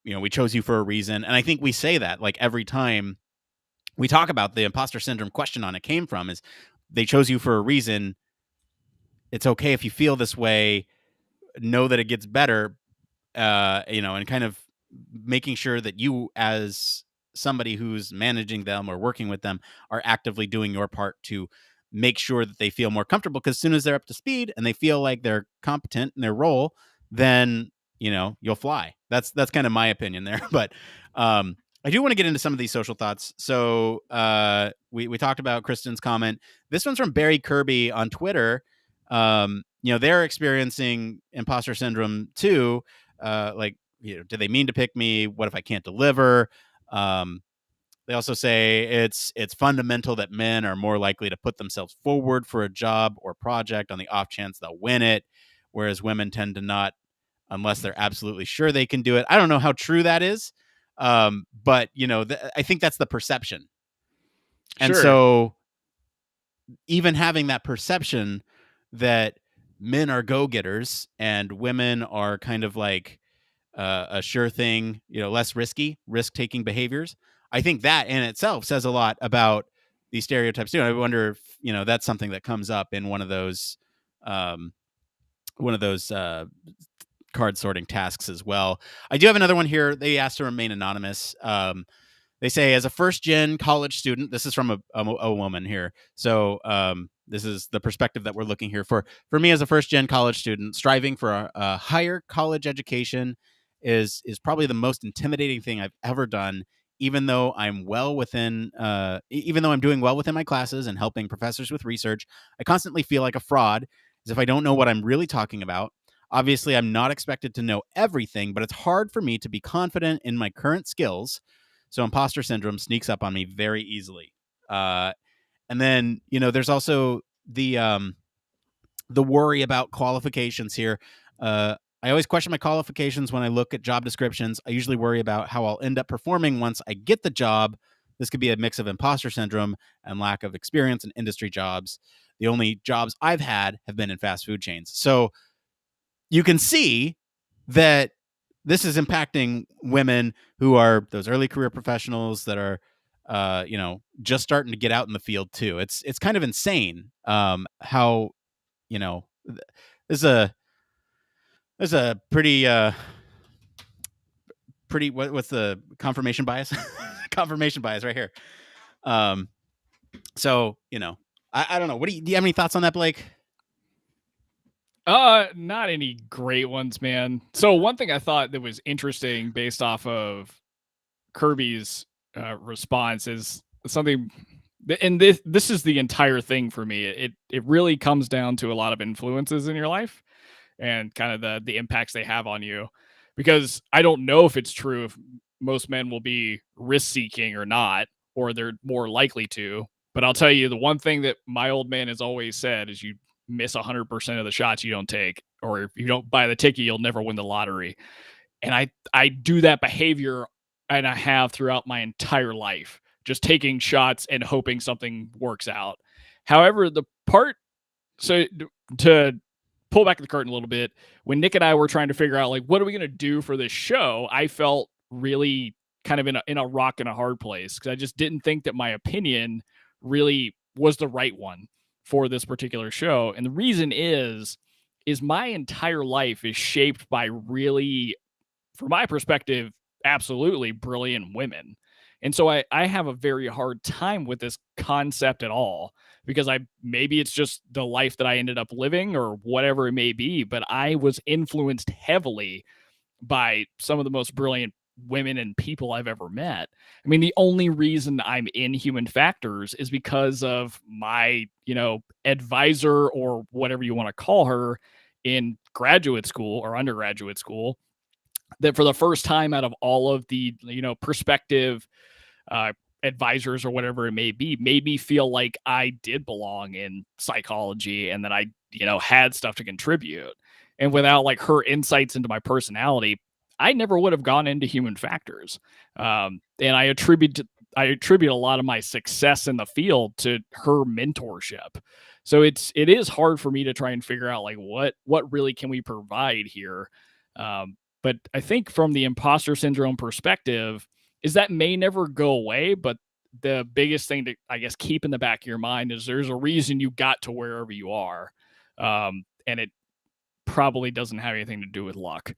We chose you for a reason. And I think we say that like every time we talk about the imposter syndrome question on It Came From, is they chose you for a reason. It's okay if you feel this way. Know that it gets better, and kind of making sure that you, as somebody who's managing them or working with them, are actively doing your part to make sure that they feel more comfortable. Because as soon as they're up to speed and they feel like they're competent in their role, then you'll fly. That's kind of my opinion there. But I do want to get into some of these social thoughts. So we talked about Kristen's comment. This one's from Barry Kirby on Twitter. They're experiencing imposter syndrome too. Do they mean to pick me? What if I can't deliver? They also say it's fundamental that men are more likely to put themselves forward for a job or project on the off chance they'll win it, whereas women tend to not, unless they're absolutely sure they can do it. I don't know how true that is, but I think that's the perception. And Sure. so even having that perception that men are go-getters and women are kind of like a sure thing, less risk-taking behaviors, I think that in itself says a lot about these stereotypes too. I wonder if that's something that comes up in one of those card sorting tasks as well. I do have another one here. They asked to remain anonymous. They say, as a first-gen college student, this is from a woman here. So this is the perspective that we're looking here for. For me, as a first-gen college student, striving for a higher college education is probably the most intimidating thing I've ever done. Even though I'm doing well within my classes and helping professors with research, I constantly feel like a fraud, as if I don't know what I'm really talking about. Obviously, I'm not expected to know everything, but it's hard for me to be confident in my current skills. So imposter syndrome sneaks up on me very easily. And then, there's also the worry about qualifications here. I always question my qualifications when I look at job descriptions. I usually worry about how I'll end up performing once I get the job. This could be a mix of imposter syndrome and lack of experience in industry jobs. The only jobs I've had have been in fast food chains. So you can see that this is impacting women who are those early career professionals that are, just starting to get out in the field too. It's kind of insane how, there's a pretty what's the confirmation bias? Confirmation bias right here. So I don't know. Do you have any thoughts on that, Blake? Not any great ones, man. So one thing I thought that was interesting based off of Kirby's response is something And this is the entire thing for me. It really comes down to a lot of influences in your life and kind of the impacts they have on you. Because I don't know if it's true if most men will be risk seeking or not, or they're more likely to. But I'll tell you, the one thing that my old man has always said is you miss 100% of the shots you don't take, or if you don't buy the ticket, you'll never win the lottery. And I do that behavior, and I have throughout my entire life, just taking shots and hoping something works out. However, the part so to pull back the curtain a little bit, when Nick and I were trying to figure out like what are we going to do for this show, I felt really kind of in a rock and a hard place because I just didn't think that my opinion really was the right one for this particular show. And the reason is my entire life is shaped by really, from my perspective, absolutely brilliant women. And so I have a very hard time with this concept at all because maybe it's just the life that I ended up living or whatever it may be, but I was influenced heavily by some of the most brilliant women and people I've ever met. I mean, the only reason I'm in Human Factors is because of my, advisor or whatever you want to call her in graduate school or undergraduate school, that for the first time out of all of the, prospective advisors or whatever it may be, made me feel like I did belong in psychology and that I, had stuff to contribute. And without like her insights into my personality, I never would have gone into Human Factors. And I attribute a lot of my success in the field to her mentorship. So it is hard for me to try and figure out like what really can we provide here. But I think from the imposter syndrome perspective is that may never go away, but the biggest thing to, I guess, keep in the back of your mind is there's a reason you got to wherever you are. And it probably doesn't have anything to do with luck.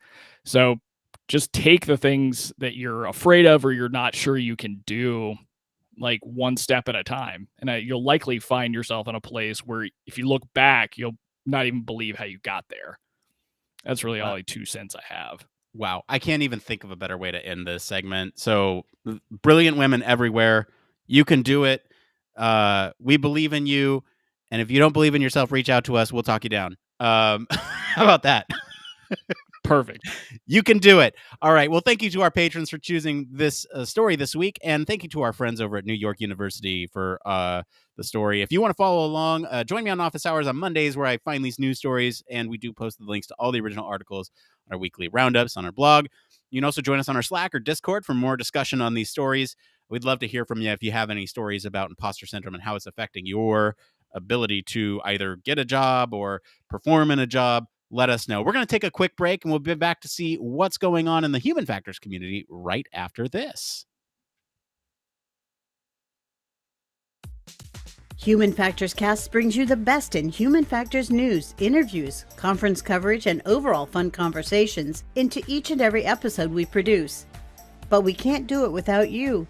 So just take the things that you're afraid of or you're not sure you can do like one step at a time. And you'll likely find yourself in a place where if you look back, you'll not even believe how you got there. That's really all the 2 cents I have. Wow. I can't even think of a better way to end this segment. So brilliant women everywhere. You can do it. We believe in you. And if you don't believe in yourself, reach out to us. We'll talk you down. How about that? Perfect. You can do it. All right. Well, thank you to our patrons for choosing this story this week. And thank you to our friends over at New York University for the story. If you want to follow along, join me on office hours on Mondays where I find these news stories. And we do post the links to all the original articles on our weekly roundups on our blog. You can also join us on our Slack or Discord for more discussion on these stories. We'd love to hear from you if you have any stories about imposter syndrome and how it's affecting your ability to either get a job or perform in a job. Let us know. We're going to take a quick break and we'll be back to see what's going on in the Human Factors community right after this. Human Factors Cast brings you the best in Human Factors news, interviews, conference coverage, and overall fun conversations into each and every episode we produce. But we can't do it without you.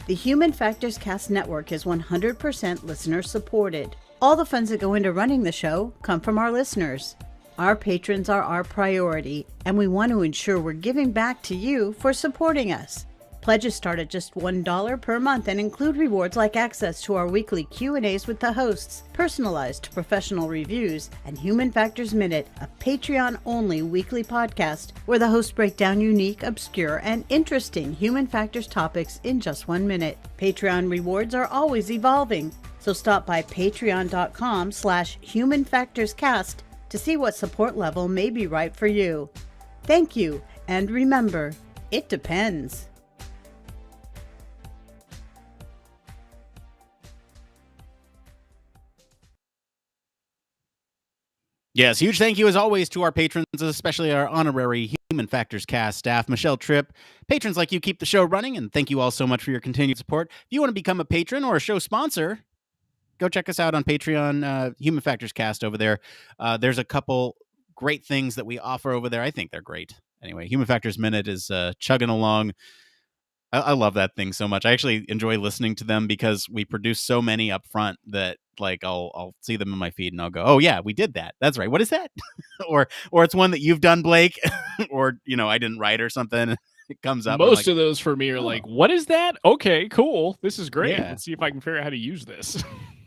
The Human Factors Cast network is 100% listener supported. All the funds that go into running the show come from our listeners. Our patrons are our priority, and we want to ensure we're giving back to you for supporting us. Pledges start at just $1 per month and include rewards like access to our weekly Q&As with the hosts, personalized professional reviews, and Human Factors Minute, a Patreon-only weekly podcast where the hosts break down unique, obscure, and interesting human factors topics in just 1 minute. Patreon rewards are always evolving, so stop by patreon.com/humanfactorscast to see what support level may be right for you. Thank you, and remember, it depends. Yes, huge thank you as always to our patrons, especially our honorary Human Factors Cast staff, Michelle Tripp. Patrons like you keep the show running, and thank you all so much for your continued support. If you want to become a patron or a show sponsor, go check us out on Patreon, Human Factors Cast over there. There's a couple great things that we offer over there. I think they're great. Anyway, Human Factors Minute is chugging along. I love that thing so much. I actually enjoy listening to them because we produce so many up front that like I'll see them in my feed and I'll go, oh yeah, we did that. That's right. What is that? or it's one that you've done, Blake, or I didn't write or something. it comes up. Most of those for me are like, what is that? Okay, cool. This is great. Yeah. Let's see if I can figure out how to use this.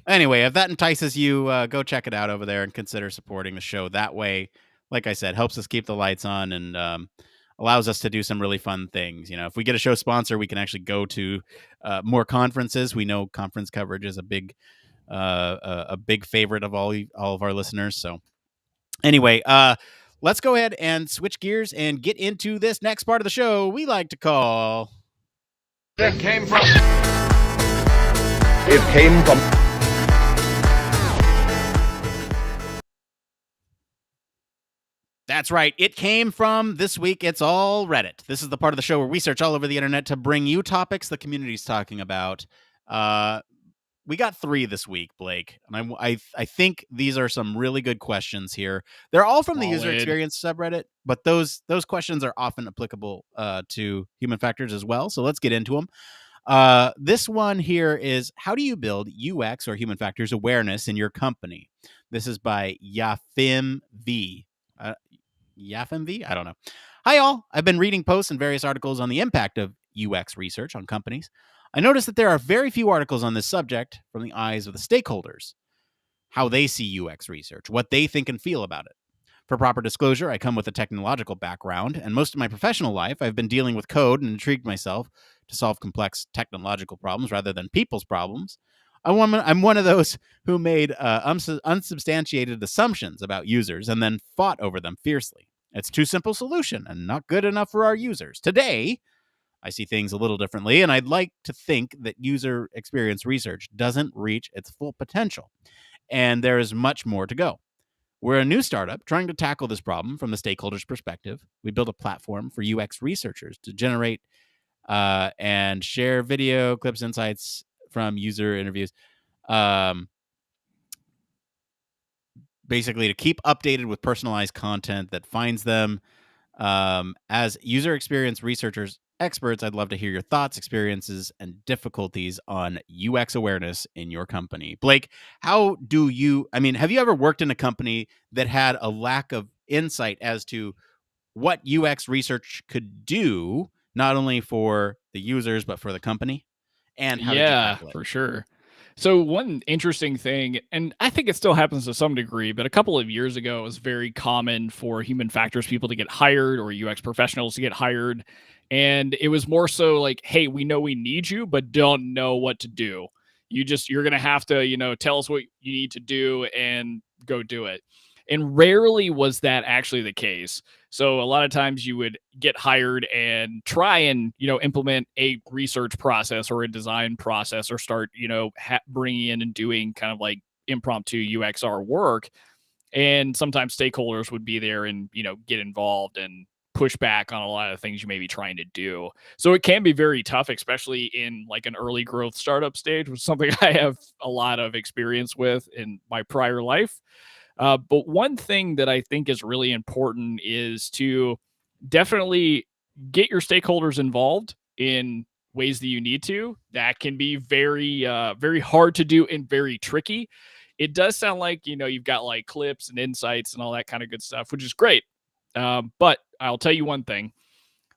Anyway, if that entices you, go check it out over there and consider supporting the show. That way, like I said, helps us keep the lights on and allows us to do some really fun things. If we get a show sponsor, we can actually go to more conferences. We know conference coverage is a big favorite of all of our listeners. So anyway, let's go ahead and switch gears and get into this next part of the show we like to call... It came from... That's right. It came from this week. It's all Reddit. This is the part of the show where we search all over the internet to bring you topics the community's talking about. We got 3 this week, Blake, and I think these are some really good questions here. They're all from the user experience subreddit, but those questions are often applicable to human factors as well. So let's get into them. This one here is, how do you build UX or human factors awareness in your company? This is by Yafim V. Yafim V? I don't know. Hi, all. I've been reading posts and various articles on the impact of UX research on companies. I noticed that there are very few articles on this subject from the eyes of the stakeholders, how they see UX research, what they think and feel about it. For proper disclosure, I come with a technological background, and most of my professional life I've been dealing with code and intrigued myself to solve complex technological problems rather than people's problems. I'm one of those who made unsubstantiated assumptions about users and then fought over them fiercely. It's too simple solution and not good enough for our users. Today, I see things a little differently, and I'd like to think that user experience research doesn't reach its full potential, and there is much more to go. We're a new startup trying to tackle this problem from the stakeholders' perspective. We built a platform for UX researchers to generate and share video clips, insights from user interviews, basically to keep updated with personalized content that finds them. As user experience researchers experts, I'd love to hear your thoughts, experiences, and difficulties on UX awareness in your company. Blake, have you ever worked in a company that had a lack of insight as to what UX research could do, not only for the users, but for the company? And how did you tackle it? For sure. So one interesting thing, and I think it still happens to some degree, but a couple of years ago, it was very common for human factors people to get hired or UX professionals to get hired. And it was more so like, hey, we know we need you, but don't know what to do. You're going to have to, tell us what you need to do and go do it. And rarely was that actually the case. So a lot of times you would get hired and try and, implement a research process or a design process or start, bringing in and doing kind of like impromptu UXR work. And sometimes stakeholders would be there and, get involved and push back on a lot of things you may be trying to do. So it can be very tough, especially in like an early growth startup stage, which is something I have a lot of experience with in my prior life. But one thing that I think is really important is to definitely get your stakeholders involved in ways that you need to. That can be very, very hard to do and very tricky. It does sound like, you've got like clips and insights and all that kind of good stuff, which is great. But I'll tell you one thing.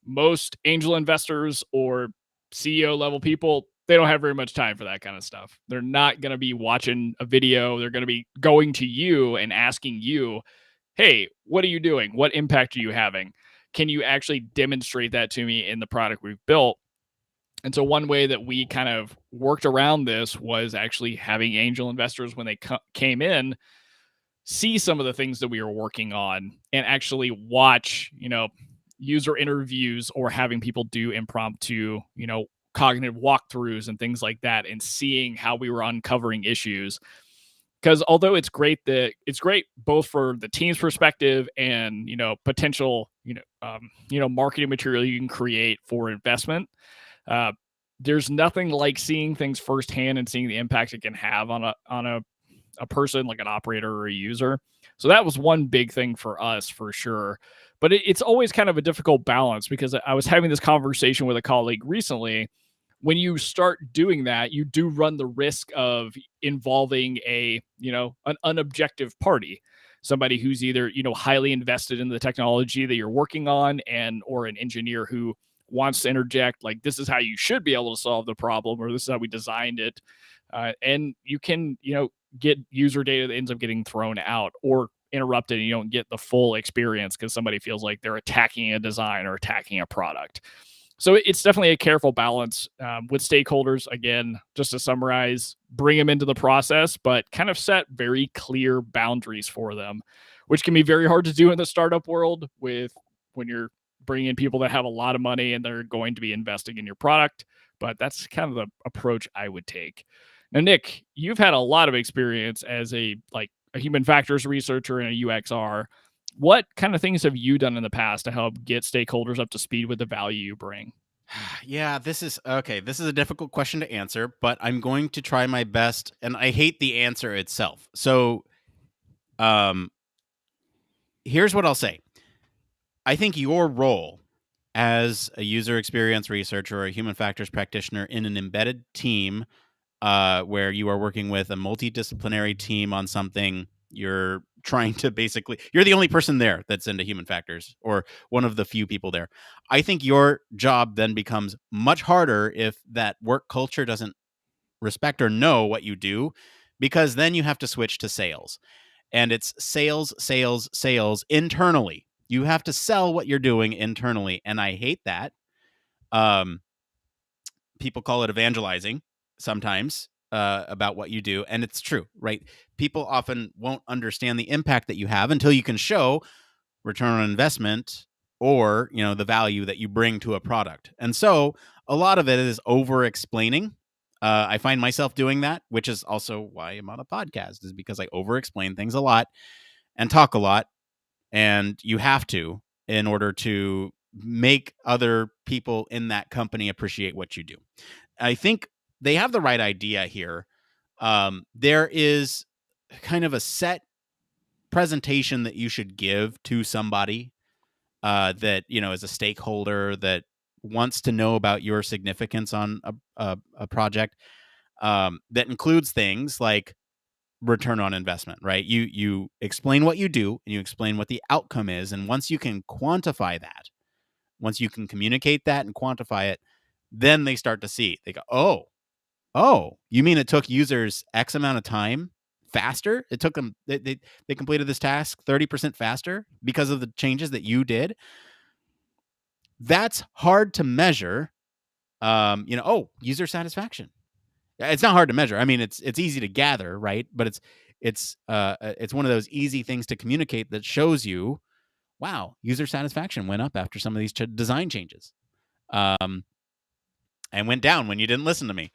Most angel investors or CEO level people, they don't have very much time for that kind of stuff. They're not going to be watching a video. They're going to be going to you and asking you, hey, what are you doing? What impact are you having? Can you actually demonstrate that to me in the product we've built? And so one way that we kind of worked around this was actually having angel investors, when they came in, see some of the things that we were working on and actually watch, user interviews or having people do impromptu, cognitive walkthroughs and things like that, and seeing how we were uncovering issues. Because although it's great both for the team's perspective and, potential, marketing material you can create for investment, there's nothing like seeing things firsthand and seeing the impact it can have on a person, like an operator or a user. So that was one big thing for us, for sure. But it's always kind of a difficult balance, because I was having this conversation with a colleague recently. When you start doing that, you do run the risk of involving an unobjective party, somebody who's either, highly invested in the technology that you're working on, or an engineer who wants to interject, like, this is how you should be able to solve the problem, or this is how we designed it. And you can, get user data that ends up getting thrown out or interrupted, and you don't get the full experience because somebody feels like they're attacking a design or attacking a product. So it's definitely a careful balance with stakeholders. Again, just to summarize, bring them into the process, but kind of set very clear boundaries for them, which can be very hard to do in the startup world when you're bringing in people that have a lot of money and they're going to be investing in your product. But that's kind of the approach I would take. Now, Nick, you've had a lot of experience as a human factors researcher and a UXR. What kind of things have you done in the past to help get stakeholders up to speed with the value you bring? Yeah, this is okay. This is a difficult question to answer, but I'm going to try my best. And I hate the answer itself. So, here's what I'll say. I think your role as a user experience researcher or a human factors practitioner in an embedded team, where you are working with a multidisciplinary team on something, you're trying to you're the only person there that's into human factors, or one of the few people there. I think your job then becomes much harder if that work culture doesn't respect or know what you do, because then you have to switch to sales. And it's sales, sales, sales internally. You have to sell what you're doing internally. And I hate that. People call it evangelizing sometimes, about what you do. And it's true, right? People often won't understand the impact that you have until you can show return on investment or, the value that you bring to a product. And so a lot of it is over explaining. I find myself doing that, which is also why I'm on a podcast, is because I over explain things a lot and talk a lot. And you have to, in order to make other people in that company appreciate what you do. I think they have the right idea here. There is kind of a set presentation that you should give to somebody that, is a stakeholder that wants to know about your significance on a project, that includes things like return on investment, right? You explain what you do and you explain what the outcome is. And once you can quantify that, once you can communicate that and quantify it, then they start to see. They go, oh, you mean it took users X amount of time faster? It took them, they completed this task 30% faster because of the changes that you did. That's hard to measure. User satisfaction. It's not hard to measure. I mean, it's easy to gather, right? But it's one of those easy things to communicate that shows you, wow, user satisfaction went up after some of these design changes, and went down when you didn't listen to me.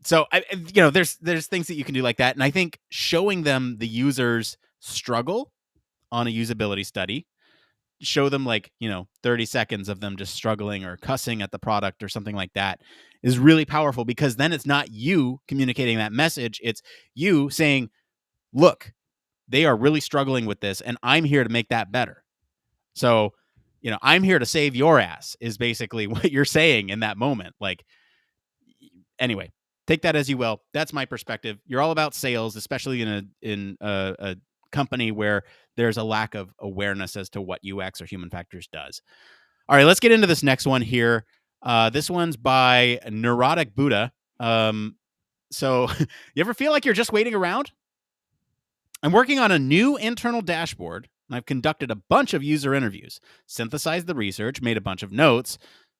So there's things that you can do like that, and I think showing them the user's struggle on a usability study, show them 30 seconds of them just struggling or cussing at the product or something like that, is really powerful, because then it's not you communicating that message. It's you saying, look, they are really struggling with this and I'm here to make that better. So, I'm here to save your ass is basically what you're saying in that moment. Anyway, take that as you will. That's my perspective. You're all about sales, especially in a company where there's a lack of awareness as to what UX or human factors does. All right, let's get into this next one here. This one's by Neurotic Buddha. So you ever feel like you're just waiting around? I'm working on a new internal dashboard, and I've conducted a bunch of user interviews, synthesized the research, made a bunch of notes,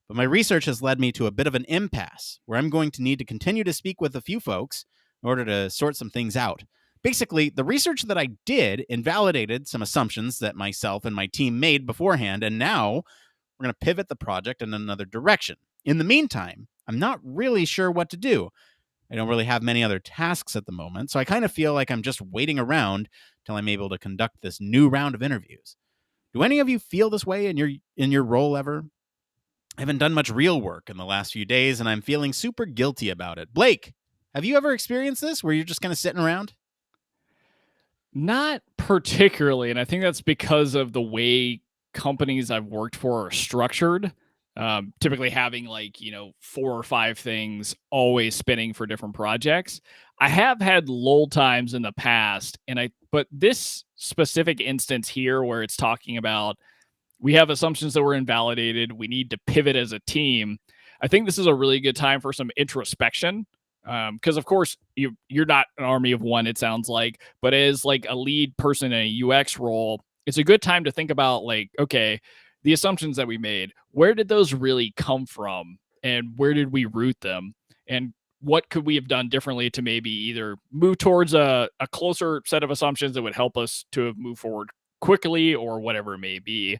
but my research has led me to a bit of an impasse where I'm going to need to continue to speak with a few folks in order to sort some things out. Basically, the research that I did invalidated some assumptions that myself and my team made beforehand, and now we're going to pivot the project in another direction. In the meantime, I'm not really sure what to do. I don't really have many other tasks at the moment, so I kind of feel like I'm just waiting around till I'm able to conduct this new round of interviews. Do any of you feel this way in your role ever? I haven't done much real work in the last few days, and I'm feeling super guilty about it. Blake, have you ever experienced this where you're just kind of sitting around? Not particularly, and I think that's because of the way companies I've worked for are structured. Typically having 4 or 5 things always spinning for different projects. I have had lull times in the past, but this specific instance here where it's talking about we have assumptions that were invalidated. We need to pivot as a team. I think this is a really good time for some introspection. Because of course you're not an army of one, it sounds like, but as like a lead person in a UX role, it's a good time to think about like, okay, the assumptions that we made, where did those really come from, and where did we root them, and what could we have done differently to maybe either move towards a closer set of assumptions that would help us to move forward quickly or whatever it may be.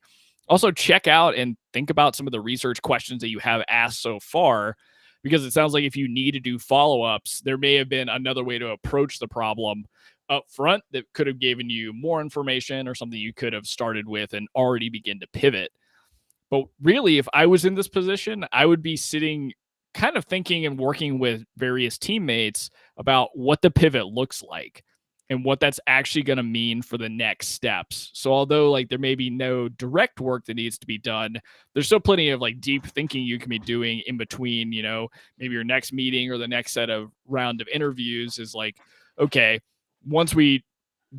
Also, check out and think about some of the research questions that you have asked so far, because it sounds like if you need to do follow-ups, there may have been another way to approach the problem up front that could have given you more information or something you could have started with and already begin to pivot. But really, if I was in this position, I would be sitting kind of thinking and working with various teammates about what the pivot looks like and what that's actually going to mean for the next steps. So although like there may be no direct work that needs to be done, there's still plenty of like deep thinking you can be doing in between, you know, maybe your next meeting or the next set of round of interviews is like, okay, once we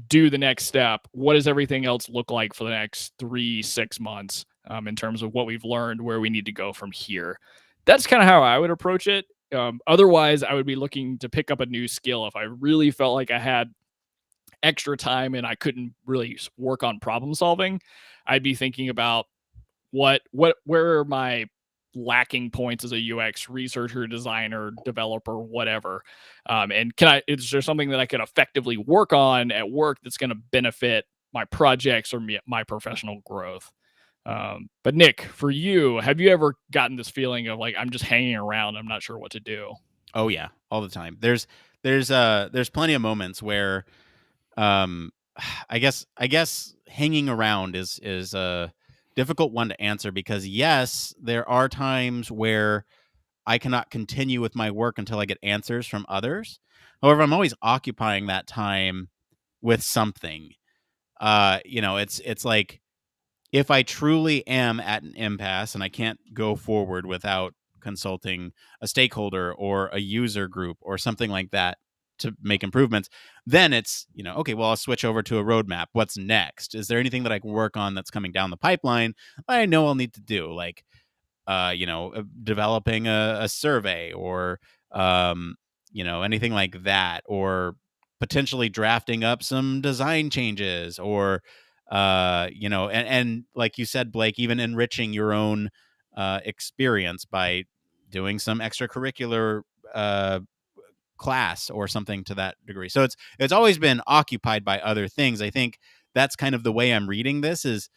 do the next step, what does everything else look like for the next 3-6 months in terms of what we've learned, where we need to go from here? That's kind of how I would approach it. Otherwise, I would be looking to pick up a new skill if I really felt like I had extra time and I couldn't really work on problem solving. I'd be thinking about where are my lacking points as a UX researcher, designer, developer, whatever. And is there something that I could effectively work on at work that's going to benefit my projects or my professional growth? But Nick, for you, have you ever gotten this feeling of like, I'm just hanging around, I'm not sure what to do? Oh yeah, all the time. There's plenty of moments where I guess hanging around is a difficult one to answer, because yes, there are times where I cannot continue with my work until I get answers from others. However, I'm always occupying that time with something. It's like, if I truly am at an impasse and I can't go forward without consulting a stakeholder or a user group or something like that to make improvements, then it's, okay, well, I'll switch over to a roadmap. What's next? Is there anything that I can work on that's coming down the pipeline I know I'll need to do? Like, developing a survey or, anything like that, or potentially drafting up some design changes, or, and like you said, Blake, even enriching your own experience by doing some extracurricular class or something to that degree. So it's always been occupied by other things. I think that's kind of the way I'm reading this is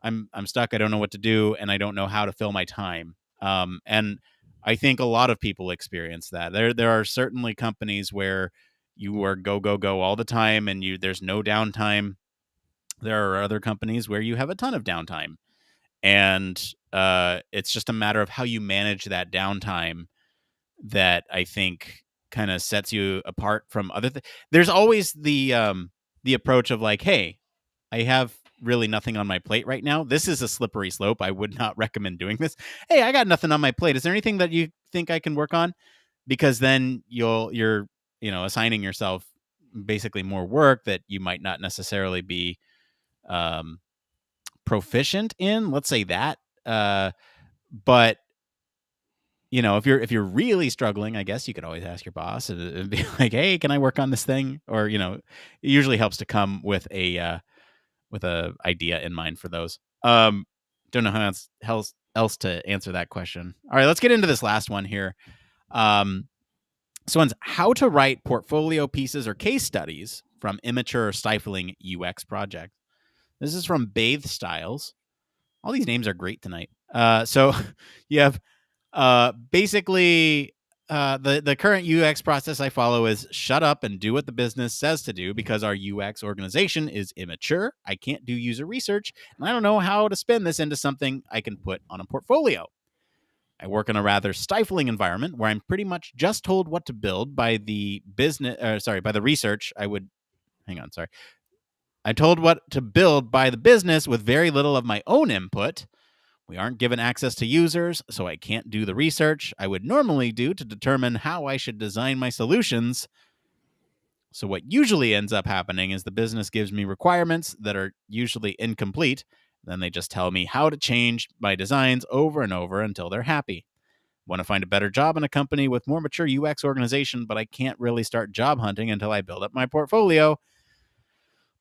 I'm stuck. I don't know what to do, and I don't know how to fill my time. And I think a lot of people experience that. There are certainly companies where you are go all the time, and there's no downtime. There are other companies where you have a ton of downtime, and it's just a matter of how you manage that downtime that I think kind of sets you apart from other things. There's always the approach of like, hey, I have really nothing on my plate right now. This is a slippery slope. I would not recommend doing this. Hey, I got nothing on my plate. Is there anything that you think I can work on? Because then you're assigning yourself basically more work that you might not necessarily be proficient in. Let's say that. But if you're really struggling, I guess you could always ask your boss and be like, "Hey, can I work on this thing?" Or it usually helps to come with a idea in mind for those. Don't know how else to answer that question. All right, let's get into this last one here. So one's how to write portfolio pieces or case studies from immature or stifling UX projects. This is from Bathe Styles. All these names are great tonight. So you have basically the current UX process I follow is shut up and do what the business says to do, because our UX organization is immature. I can't do user research, and I don't know how to spin this into something I can put on a portfolio. I work in a rather stifling environment where I'm pretty much just told what to build by the by the research. I'm told what to build by the business with very little of my own input. We aren't given access to users, so I can't do the research I would normally do to determine how I should design my solutions. So what usually ends up happening is the business gives me requirements that are usually incomplete. Then they just tell me how to change my designs over and over until they're happy. Want to find a better job in a company with more mature UX organization, but I can't really start job hunting until I build up my portfolio.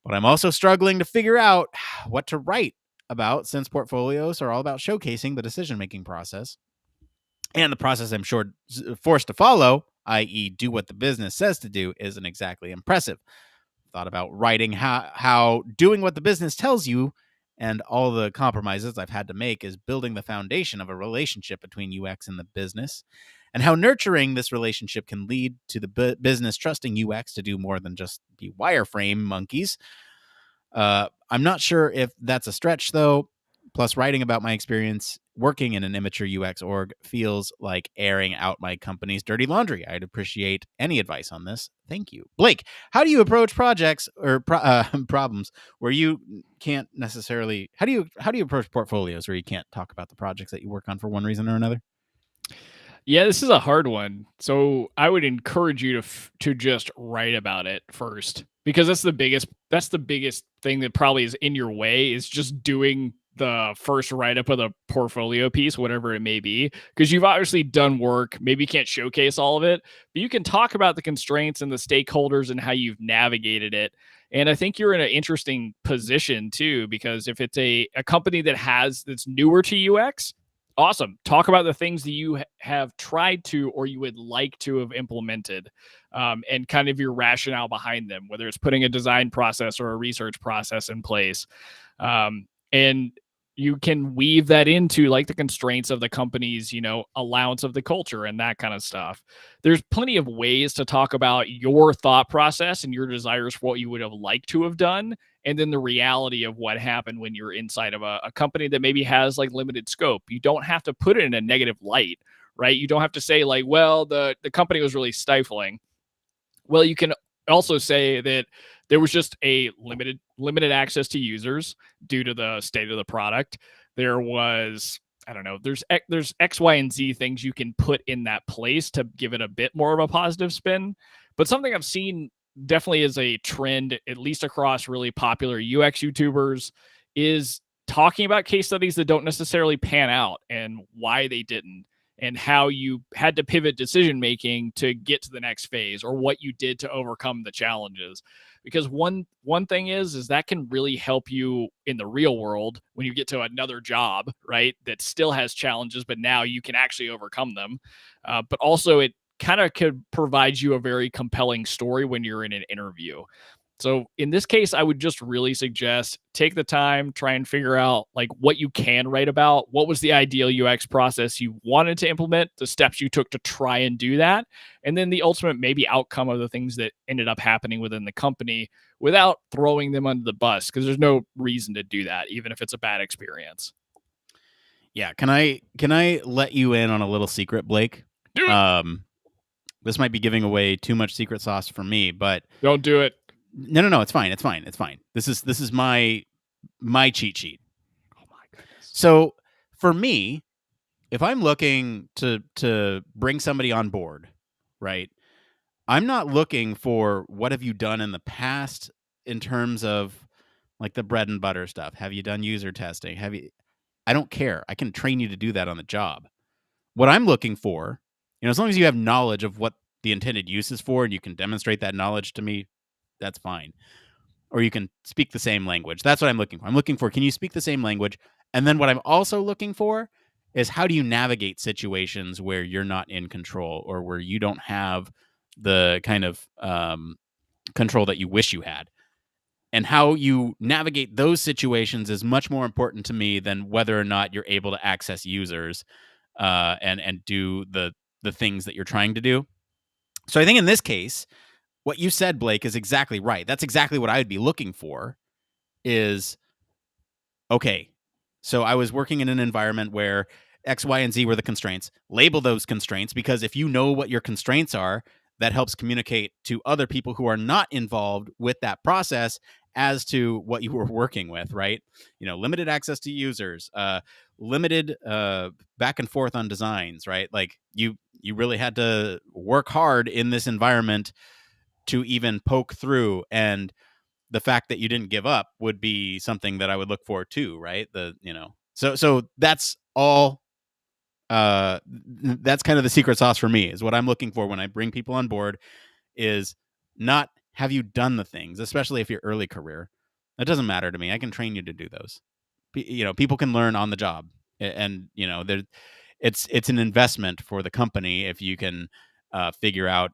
But I'm also struggling to figure out what to write about, since portfolios are all about showcasing the decision-making process. And the process I'm forced to follow, i.e. do what the business says to do, isn't exactly impressive. Thought about writing how doing what the business tells you and all the compromises I've had to make is building the foundation of a relationship between UX and the business, and how nurturing this relationship can lead to the business trusting UX to do more than just be wireframe monkeys. I'm not sure if that's a stretch, though. Plus, writing about my experience working in an immature UX org feels like airing out my company's dirty laundry. I'd appreciate any advice on this. Thank you. Blake, how do you approach projects or problems where you can't necessarily... How do you approach portfolios where you can't talk about the projects that you work on for one reason or another? Yeah, this is a hard one. So I would encourage you to just write about it first, because that's the biggest thing that probably is in your way, is just doing the first write up of the portfolio piece, whatever it may be, because you've obviously done work. Maybe you can't showcase all of it, but you can talk about the constraints and the stakeholders and how you've navigated it. And I think you're in an interesting position too, because if it's a company that's newer to UX, awesome. Talk about the things that you have tried to or you would like to have implemented, and kind of your rationale behind them, whether it's putting a design process or a research process in place. And you can weave that into like the constraints of the company's, allowance of the culture and that kind of stuff. There's plenty of ways to talk about your thought process and your desires for what you would have liked to have done, and then the reality of what happened when you're inside of a company that maybe has like limited scope. You don't have to put it in a negative light, right? You don't have to say like, well, the company was really stifling. Well, you can also say that there was just a limited access to users due to the state of the product. There was, I don't know, there's X, Y, and Z things you can put in that place to give it a bit more of a positive spin. But something I've seen definitely is a trend, at least across really popular UX YouTubers, is talking about case studies that don't necessarily pan out and why they didn't, and how you had to pivot decision making to get to the next phase, or what you did to overcome the challenges. Because one thing is that can really help you in the real world when you get to another job, right, that still has challenges, but now you can actually overcome them. But also it kind of could provide you a very compelling story when you're in an interview. So in this case, I would just really suggest take the time, try and figure out like what you can write about. What was the ideal UX process you wanted to implement, the steps you took to try and do that, and then the ultimate maybe outcome of the things that ended up happening within the company, without throwing them under the bus, because there's no reason to do that, even if it's a bad experience. Yeah. Can I let you in on a little secret, Blake? Do it. This might be giving away too much secret sauce for me, but Don't do it. No, it's fine. It's fine. This is my cheat sheet. Oh my goodness. So for me, if I'm looking to bring somebody on board, right, I'm not looking for what have you done in the past in terms of like the bread and butter stuff. Have you done user testing? I don't care. I can train you to do that on the job. What I'm looking for, as long as you have knowledge of what the intended use is for and you can demonstrate that knowledge to me, that's fine. Or you can speak the same language. That's what I'm looking for. I'm looking for, can you speak the same language? And then what I'm also looking for is how do you navigate situations where you're not in control, or where you don't have the kind of control that you wish you had. And how you navigate those situations is much more important to me than whether or not you're able to access users and do the things that you're trying to do. So I think in this case, what you said, Blake, is exactly right. That's exactly what I would be looking for is, okay, so I was working in an environment where X, Y, and Z were the constraints. Label those constraints, because if you know what your constraints are, that helps communicate to other people who are not involved with that process as to what you were working with, right? Limited access to users, limited back and forth on designs, right? Like you really had to work hard in this environment to even poke through. And the fact that you didn't give up would be something that I would look for too, right? So that's all. That's kind of the secret sauce for me, is what I'm looking for when I bring people on board, is not have you done the things, especially if you're early career. That doesn't matter to me. I can train you to do those. People can learn on the job, and it's an investment for the company if you can figure out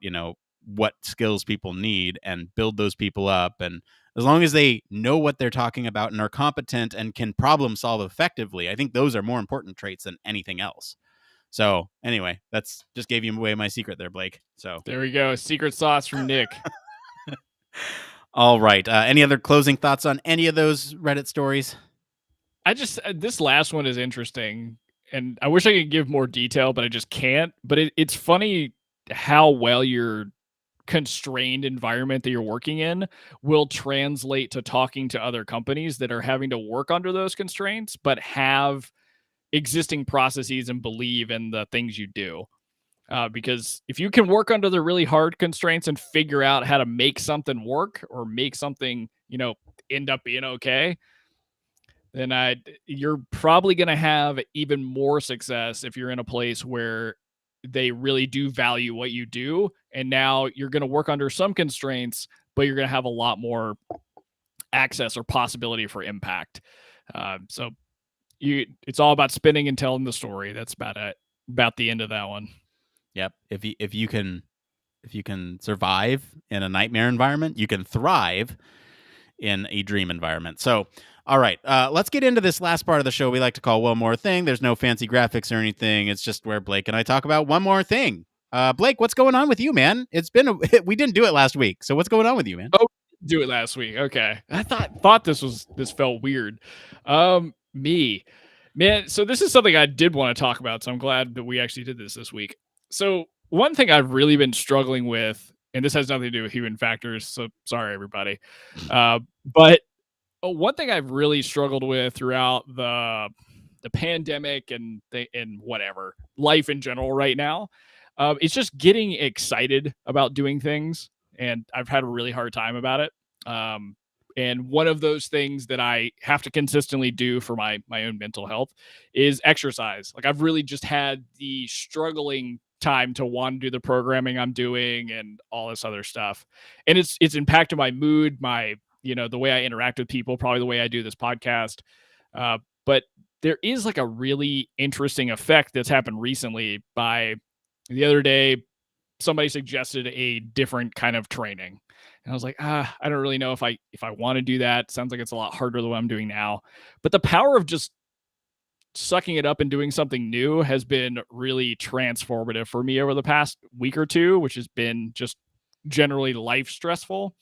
what skills people need and build those people up. And as long as they know what they're talking about and are competent and can problem solve effectively, I think those are more important traits than anything else. So anyway, that's just gave you away my secret there, Blake. So there we go. Secret sauce from Nick. all right. Any other closing thoughts on any of those Reddit stories? This last one is interesting, and I wish I could give more detail, but I just can't. But it's funny how well your constrained environment that you're working in will translate to talking to other companies that are having to work under those constraints, but have existing processes and believe in the things you do. Because if you can work under the really hard constraints and figure out how to make something work or make something, end up being okay, then you're probably going to have even more success if you're in a place where they really do value what you do. And now you're going to work under some constraints, but you're going to have a lot more access or possibility for impact. So it's all about spinning and telling the story. That's about the end of that one. Yep. If you can survive in a nightmare environment, you can thrive in a dream environment. So, all right, let's get into this last part of the show we like to call One More Thing. There's no fancy graphics or anything. It's just where Blake and I talk about one more thing. Blake, what's going on with you, man? We didn't do it last week. So what's going on with you, man? Oh, do it last week. Okay. I thought this felt weird. Me, man. So this is something I did want to talk about. So I'm glad that we actually did this week. So one thing I've really been struggling with, and this has nothing to do with human factors, so sorry, everybody. But one thing I've really struggled with throughout the pandemic and whatever life in general right now, it's just getting excited about doing things, and I've had a really hard time about it. And one of those things that I have to consistently do for my own mental health is exercise. Like I've really just had the struggling time to want to do the programming I'm doing and all this other stuff. And it's impacted my mood, the way I interact with people, probably the way I do this podcast. But there is like a really interesting effect that's happened recently. By the other day, somebody suggested a different kind of training. And I was like, I don't really know if I want to do that. Sounds like it's a lot harder than what I'm doing now. But the power of just sucking it up and doing something new has been really transformative for me over the past week or two, which has been just generally life stressful.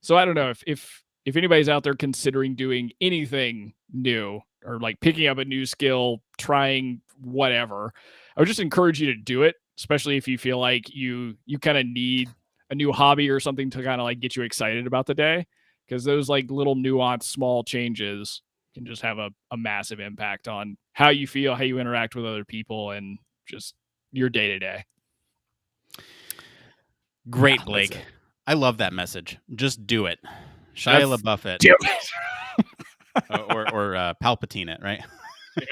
So I don't know if anybody's out there considering doing anything new or like picking up a new skill, trying whatever, I would just encourage you to do it, especially if you feel like you kind of need a new hobby or something to kind of like get you excited about the day, because those like little nuanced small changes can just have a massive impact on how you feel, how you interact with other people, and just your day to day. Great, Blake. I love that message. Just do it. Shia LaBeouf it. Do it. or Palpatine it, right? Yeah.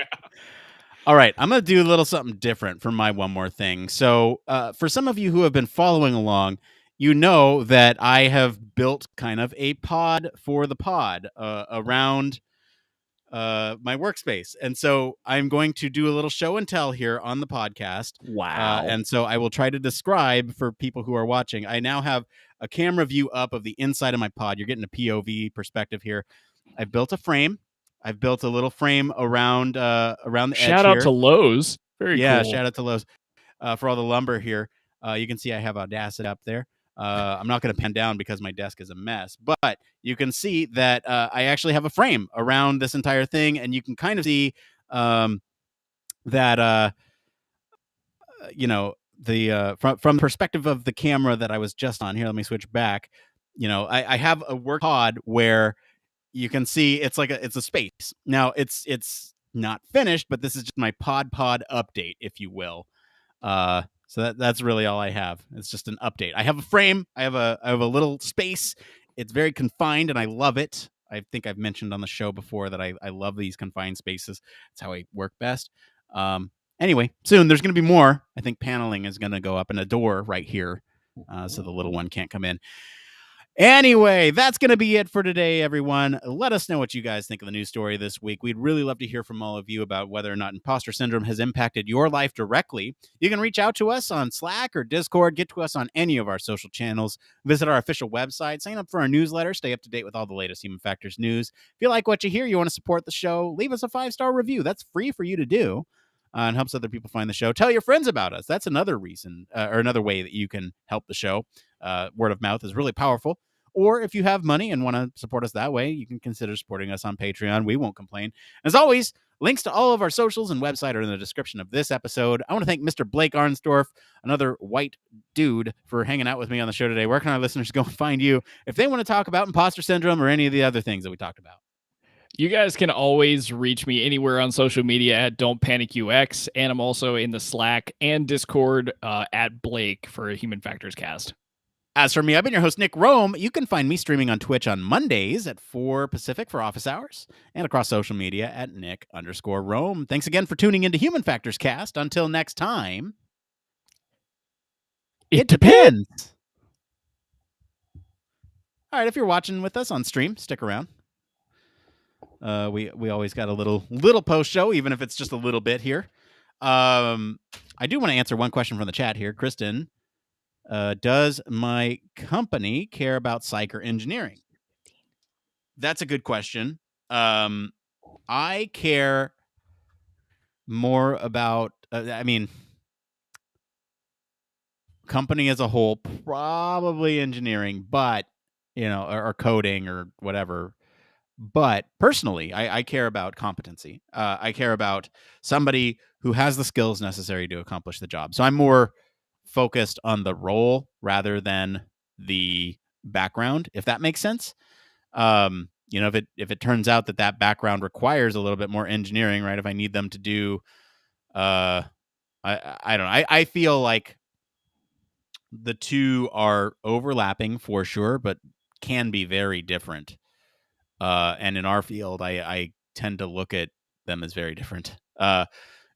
All right, I'm going to do a little something different for my one more thing. So for some of you who have been following along, you know that I have built kind of a pod for the pod around my workspace. And so I'm going to do a little show and tell here on the podcast. Wow. And so I will try to describe for people who are watching. I now have a camera view up of the inside of my pod. You're getting a POV perspective here. I've built a frame. I've built a little frame around the edge. Shout out to Lowe's. Very cool. Yeah, shout out to Lowe's for all the lumber here. You can see I have Audacity up there. I'm not going to pen down because my desk is a mess, but you can see that I actually have a frame around this entire thing, and you can kind of see that from the perspective of the camera that I was just on here. Let me switch back. I have a work pod where you can see it's a space. Now it's not finished, but this is just my pod update, if you will. So that's really all I have. It's just an update. I have a frame. I have a little space It's very confined, and I love it. I think I've mentioned on the show before that I love these confined spaces. It's how I work best. Anyway, soon there's going to be more. I think paneling is going to go up, and a door right here, so the little one can't come in. Anyway, that's going to be it for today, everyone. Let us know what you guys think of the news story this week. We'd really love to hear from all of you about whether or not imposter syndrome has impacted your life directly. You can reach out to us on Slack or Discord, get to us on any of our social channels, visit our official website, sign up for our newsletter, stay up to date with all the latest Human Factors news. If you like what you hear, you want to support the show, leave us a 5-star review. That's free for you to do. And helps other people find the show. Tell your friends about us. That's another reason or another way that you can help the show. Word of mouth is really powerful. Or if you have money and want to support us that way, you can consider supporting us on Patreon. We won't complain. As always, links to all of our socials and website are in the description of this episode. I want to thank Mr. Blake Arnsdorff, another white dude, for hanging out with me on the show today. Where can our listeners go and find you if they want to talk about imposter syndrome or any of the other things that we talked about? You guys can always reach me anywhere on social media at Don't Panic UX, and I'm also in the Slack and Discord at Blake for Human Factors Cast. As for me, I've been your host, Nick Roome. You can find me streaming on Twitch on Mondays at 4 Pacific for office hours and across social media at Nick_Roome. Thanks again for tuning into Human Factors Cast. Until next time, it depends. All right, if you're watching with us on stream, stick around. We always got a little post show, even if it's just a little bit here. I do want to answer one question from the chat here. Kristen, does my company care about psych or engineering? That's a good question. I care more about, company as a whole, probably engineering, but, or coding or whatever. But personally, I care about competency. I care about somebody who has the skills necessary to accomplish the job. So I'm more focused on the role rather than the background, if that makes sense. If it turns out that background requires a little bit more engineering, right? If I need them to do, I don't know. I feel like the two are overlapping for sure, but can be very different. And in our field, I tend to look at them as very different. An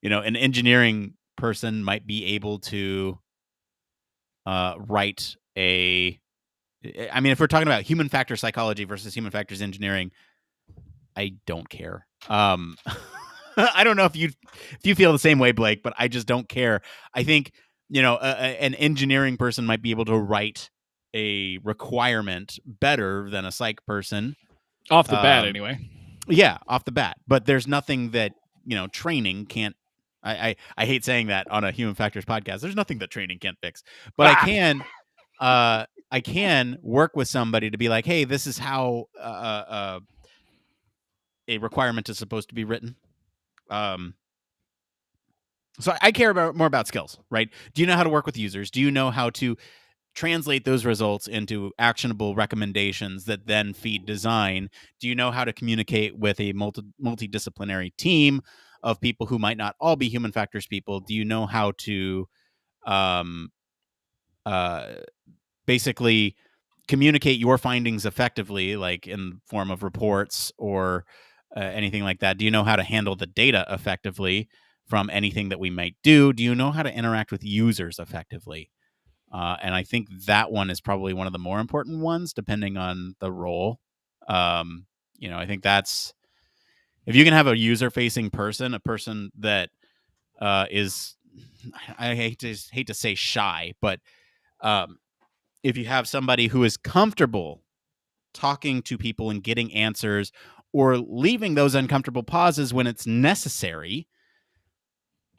engineering person might be able to write if we're talking about human factor psychology versus human factors engineering, I don't care. I don't know if you feel the same way, Blake, but I just don't care. I think, an engineering person might be able to write a requirement better than a psych person. Off the bat, anyway. Yeah, off the bat. But there's nothing that, training can't. I hate saying that on a Human Factors podcast. There's nothing that training can't fix. But I can work with somebody to be like, hey, this is how a requirement is supposed to be written. So I care more about skills, right? Do you know how to work with users? Do you know how to translate those results into actionable recommendations that then feed design? Do you know how to communicate with a multidisciplinary team of people who might not all be human factors people? Do you know how to basically communicate your findings effectively, like in form of reports or anything like that? Do you know how to handle the data effectively from anything that we might do? Do you know how to interact with users effectively? And I think that one is probably one of the more important ones, depending on the role. I think that's, if you can have a user-facing person, a person that is, I hate to say shy, but if you have somebody who is comfortable talking to people and getting answers or leaving those uncomfortable pauses when it's necessary,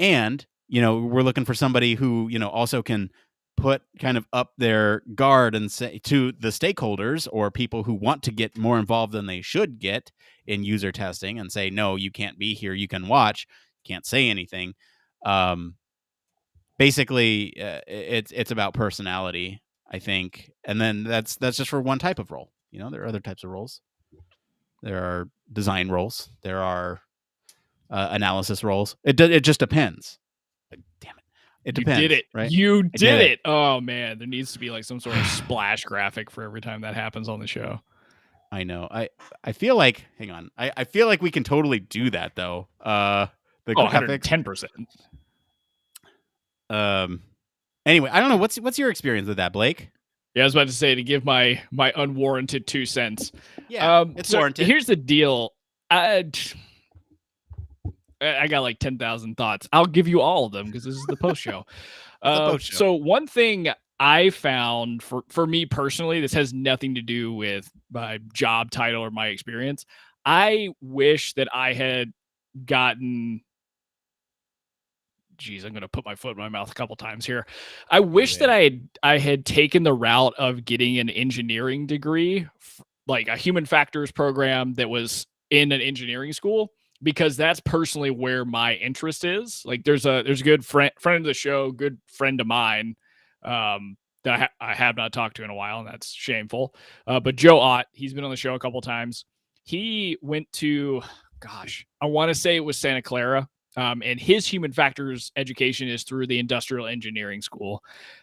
and, we're looking for somebody who, also can put kind of up their guard and say to the stakeholders or people who want to get more involved than they should get in user testing and say, no, you can't be here. You can watch, can't say anything. Basically, it's about personality, I think. And then that's just for one type of role. There are other types of roles. There are design roles. There are analysis roles. It just depends. Damn it. It You depends. did it. Right? You I did it. Oh man, there needs to be like some sort of splash graphic for every time that happens on the show. I know. I feel like. Hang on. I feel like we can totally do that though. The graphics. 110%. Anyway, I don't know. What's your experience with that, Blake? Yeah, I was about to say to give my unwarranted 2 cents. Yeah, it's warranted. Here's the deal. I got like 10,000 thoughts. I'll give you all of them because this is the post show. So one thing I found for me personally, this has nothing to do with my job title or my experience. I wish that I had gotten. Geez, I'm going to put my foot in my mouth a couple times here. I wish that I had taken the route of getting an engineering degree, like a human factors program that was in an engineering school, because that's personally where my interest is. Like there's a good friend of the show, good friend of mine, that I have not talked to in a while, and that's shameful. But Joe Ott, he's been on the show a couple times. He went to, gosh, I want to say it was Santa Clara. And his human factors education is through the industrial engineering school.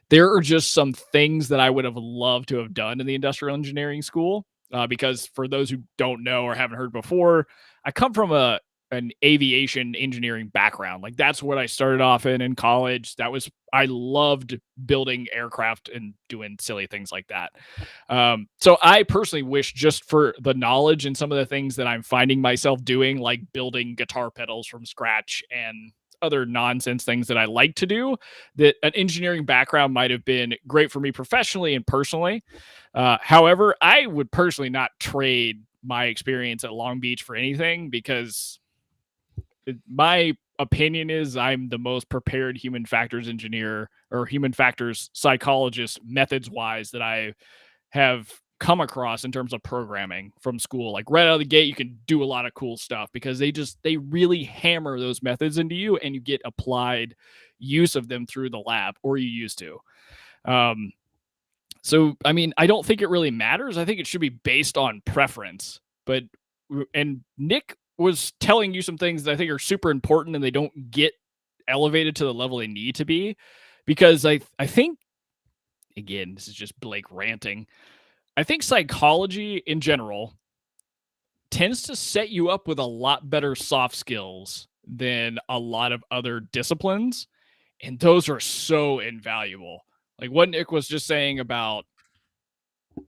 There are just some things that I would have loved to have done in the industrial engineering school, because for those who don't know or haven't heard before, I come from an aviation engineering background. Like that's what I started off in college. I loved building aircraft and doing silly things like that. So I personally wish, just for the knowledge and some of the things that I'm finding myself doing, like building guitar pedals from scratch and other nonsense things that I like to do, that an engineering background might have been great for me professionally and personally. However, I would personally not trade my experience at Long Beach for anything, because my opinion is I'm the most prepared human factors engineer or human factors psychologist methods wise that I have come across in terms of programming from school. Like right out of the gate, you can do a lot of cool stuff because they really hammer those methods into you, and you get applied use of them through the lab, or you used to. So, I mean, I don't think it really matters. I think it should be based on preference. And Nick was telling you some things that I think are super important, and they don't get elevated to the level they need to be, because I think, again, this is just Blake ranting. I think psychology in general tends to set you up with a lot better soft skills than a lot of other disciplines. And those are so invaluable. Like what Nick was just saying about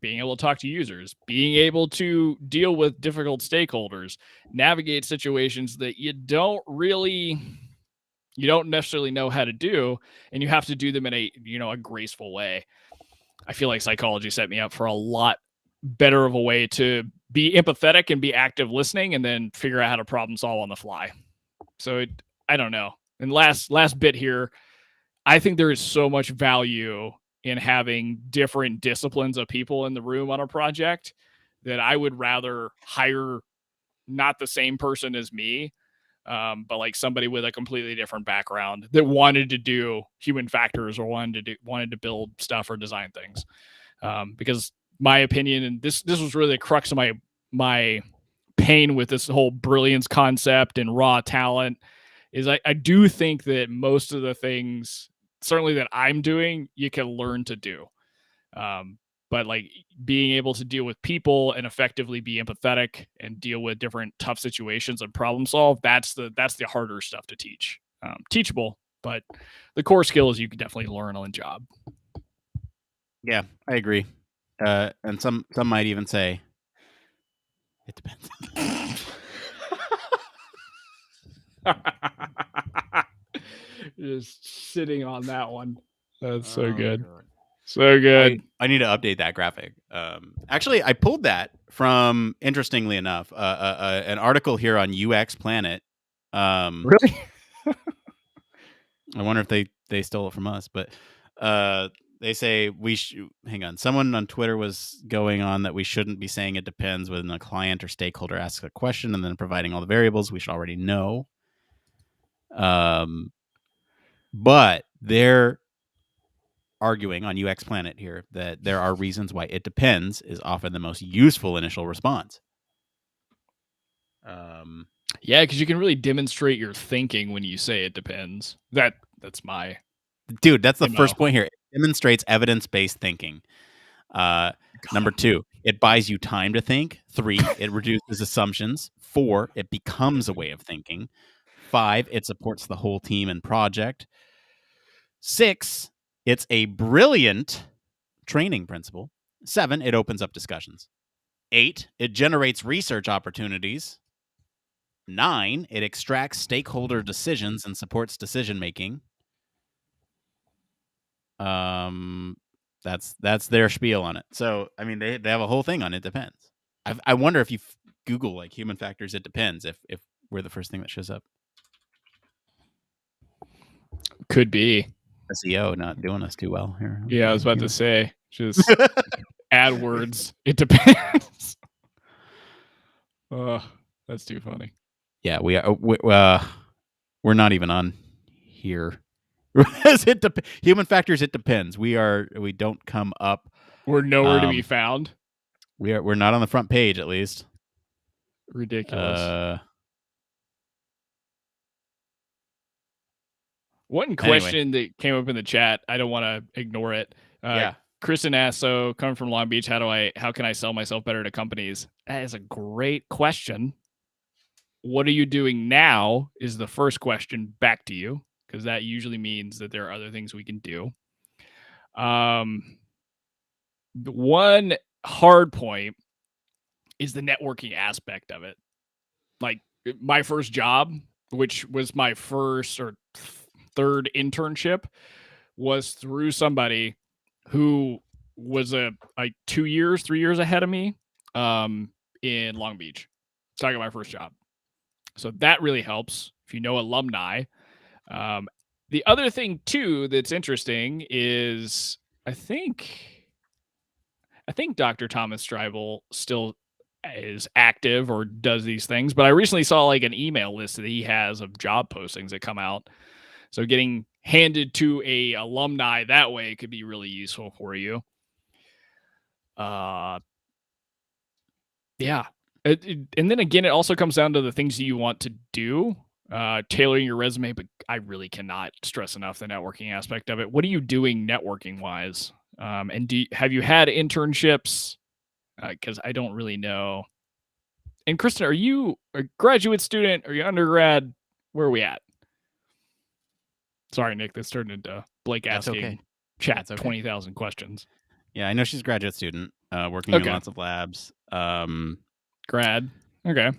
being able to talk to users, being able to deal with difficult stakeholders, navigate situations that you don't necessarily know how to do, and you have to do them in a graceful way. I feel like psychology set me up for a lot better of a way to be empathetic and be active listening, and then figure out how to problem solve on the fly. So I don't know. And last bit here, I think there is so much value in having different disciplines of people in the room on a project that I would rather hire not the same person as me, but like somebody with a completely different background that wanted to do human factors or wanted to build stuff or design things. Because my opinion, and this was really the crux of my pain with this whole brilliance concept and raw talent, is I do think that most of the things, certainly that I'm doing, you can learn to do. But like being able to deal with people and effectively be empathetic and deal with different tough situations and problem solve, that's the harder stuff to teach. Teachable, but the core skills you can definitely learn on the job. Yeah, I agree. And some might even say it depends. Just sitting on that one. That's so good. God. So good. I need to update that graphic. Actually, I pulled that from, interestingly enough, an article here on UX Planet. Really? I wonder if they stole it from us, but they say hang on. Someone on Twitter was going on that we shouldn't be saying it depends when a client or stakeholder asks a question and then providing all the variables we should already know. But they're arguing on UX Planet here that there are reasons why it depends is often the most useful initial response. Yeah, because you can really demonstrate your thinking when you say it depends. That's my Dude, that's the MO. first point here. It demonstrates evidence-based thinking. Number 2, it buys you time to think. 3, it reduces assumptions. 4, it becomes a way of thinking. 5, it supports the whole team and project. 6, it's a brilliant training principle. 7, it opens up discussions. 8, it generates research opportunities. 9, it extracts stakeholder decisions and supports decision making. That's their spiel on it. So, I mean, they have a whole thing on it depends. I wonder if you Google like human factors, it depends if we're the first thing that shows up. Could be. SEO not doing us too well here. Yeah, I was about to say, just AdWords. It depends. That's too funny. Yeah, we're not even on here. Human factors, it depends. We don't come up. We're nowhere to be found. We're not on the front page, at least. Ridiculous. One question that came up in the chat, I don't want to ignore it. Yeah. Kristen asks, so coming from Long Beach, how can I sell myself better to companies? That is a great question. What are you doing now is the first question back to you, because that usually means that there are other things we can do. The one hard point is the networking aspect of it. Like my first job, which was my first or third internship, was through somebody who was 3 years ahead of me in Long Beach. Talking about my first job. So that really helps if you know alumni. The other thing too that's interesting is I think Dr. Thomas Stribel still is active or does these things, but I recently saw like an email list that he has of job postings that come out. So getting handed to a alumni that way could be really useful for you. Yeah. And then again, it also comes down to the things that you want to do, tailoring your resume, but I really cannot stress enough the networking aspect of it. What are you doing networking wise? And have you had internships? Because I don't really know. And Kristen, are you a graduate student? Are you undergrad? Where are we at? Sorry, Nick, this turned into Blake asking chat 20,000 questions. Yeah, I know she's a graduate student, working in lots of labs. Grad. Okay.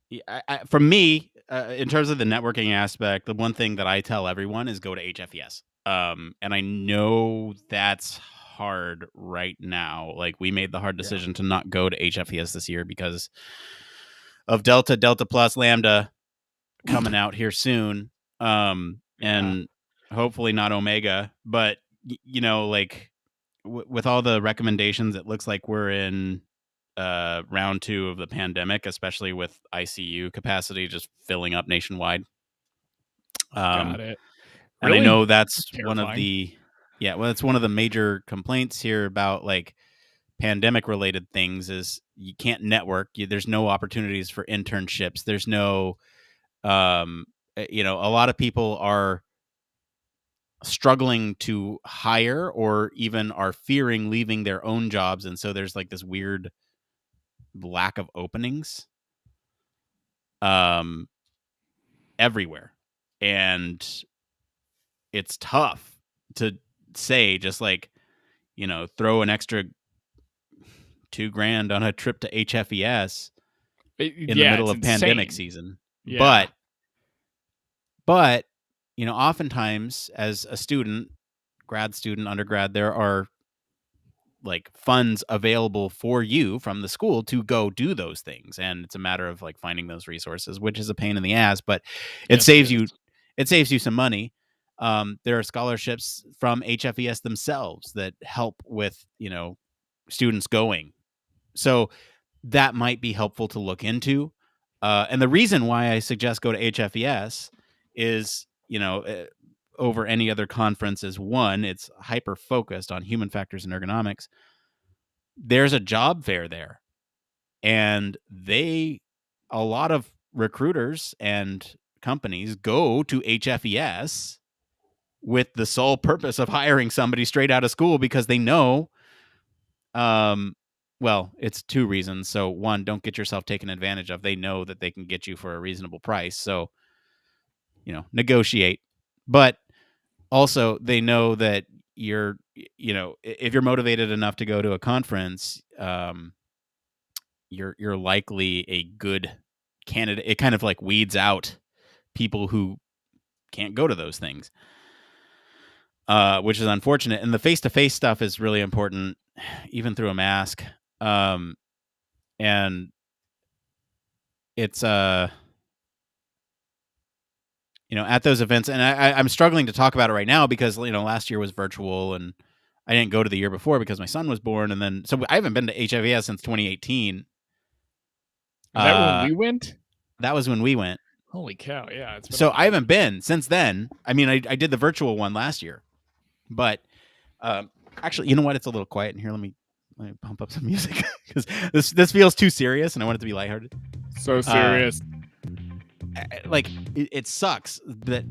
Yeah, for me, in terms of the networking aspect, the one thing that I tell everyone is go to HFES. And I know that's hard right now. Like we made the hard decision to not go to HFES this year because of Delta Plus, Lambda coming out here soon. And hopefully not Omega, but like with all the recommendations, it looks like we're in round 2 of the pandemic, especially with ICU capacity just filling up nationwide. Got it. And I know that's one of the it's one of the major complaints here about like pandemic related things is you can't network. There's no opportunities for internships. There's no a lot of people are struggling to hire or even are fearing leaving their own jobs, and so there's like this weird lack of openings everywhere, and it's tough to say just like throw an extra $2,000 on a trip to HFES in the middle of pandemic season. But oftentimes as a student, grad student, undergrad, there are like funds available for you from the school to go do those things, and it's a matter of like finding those resources, which is a pain in the ass, but it saves you some money. There are scholarships from HFES themselves that help with students going, so that might be helpful to look into. And the reason why I suggest go to HFES is over any other conference is one, it's hyper focused on human factors and ergonomics. There's a job fair there, and a lot of recruiters and companies go to HFES with the sole purpose of hiring somebody straight out of school because they know, well, it's two reasons. So one, don't get yourself taken advantage of. They know that they can get you for a reasonable price. So, negotiate. But also they know that you're, if you're motivated enough to go to a conference, you're likely a good candidate. It kind of like weeds out people who can't go to those things, which is unfortunate. And the face-to-face stuff is really important, even through a mask. And it's at those events, and I'm struggling to talk about it right now because last year was virtual, and I didn't go to the year before because my son was born, and then so I haven't been to HIVS since 2018. Is that when we went? That was when we went. Holy cow! Yeah. So I haven't been since then. I mean, I did the virtual one last year, but actually, you know what? It's a little quiet in here. Let me pump up some music because this feels too serious, and I want it to be lighthearted. So serious. It sucks that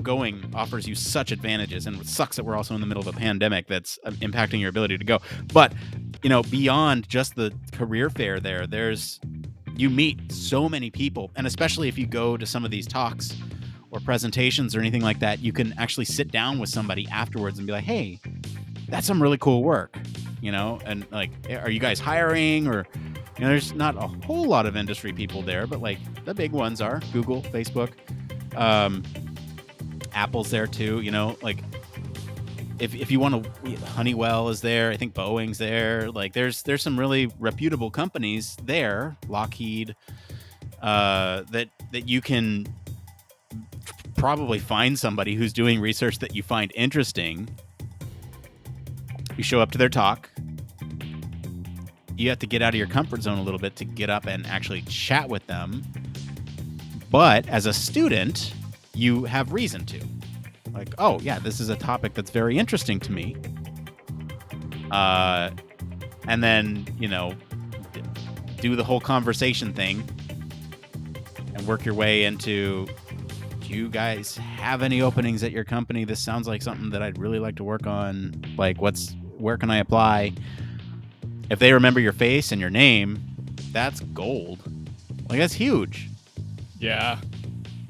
going offers you such advantages, and it sucks that we're also in the middle of a pandemic that's impacting your ability to go. But beyond just the career fair, you meet so many people, and especially if you go to some of these talks or presentations or anything like that, you can actually sit down with somebody afterwards and be like, hey, that's some really cool work, and like, are you guys hiring? Or there's not a whole lot of industry people there, but like the big ones are Google, Facebook, Apple's there too. Like if you want to, Honeywell is there. I think Boeing's there. Like there's some really reputable companies there, Lockheed, that you can probably find somebody who's doing research that you find interesting. You show up to their talk. You have to get out of your comfort zone a little bit to get up and actually chat with them. But as a student, you have reason to. Like, oh, yeah, this is a topic that's very interesting to me. And then, do the whole conversation thing and work your way into, do you guys have any openings at your company? This sounds like something that I'd really like to work on. Like, where can I apply? If they remember your face and your name, that's gold. Like, that's huge. Yeah.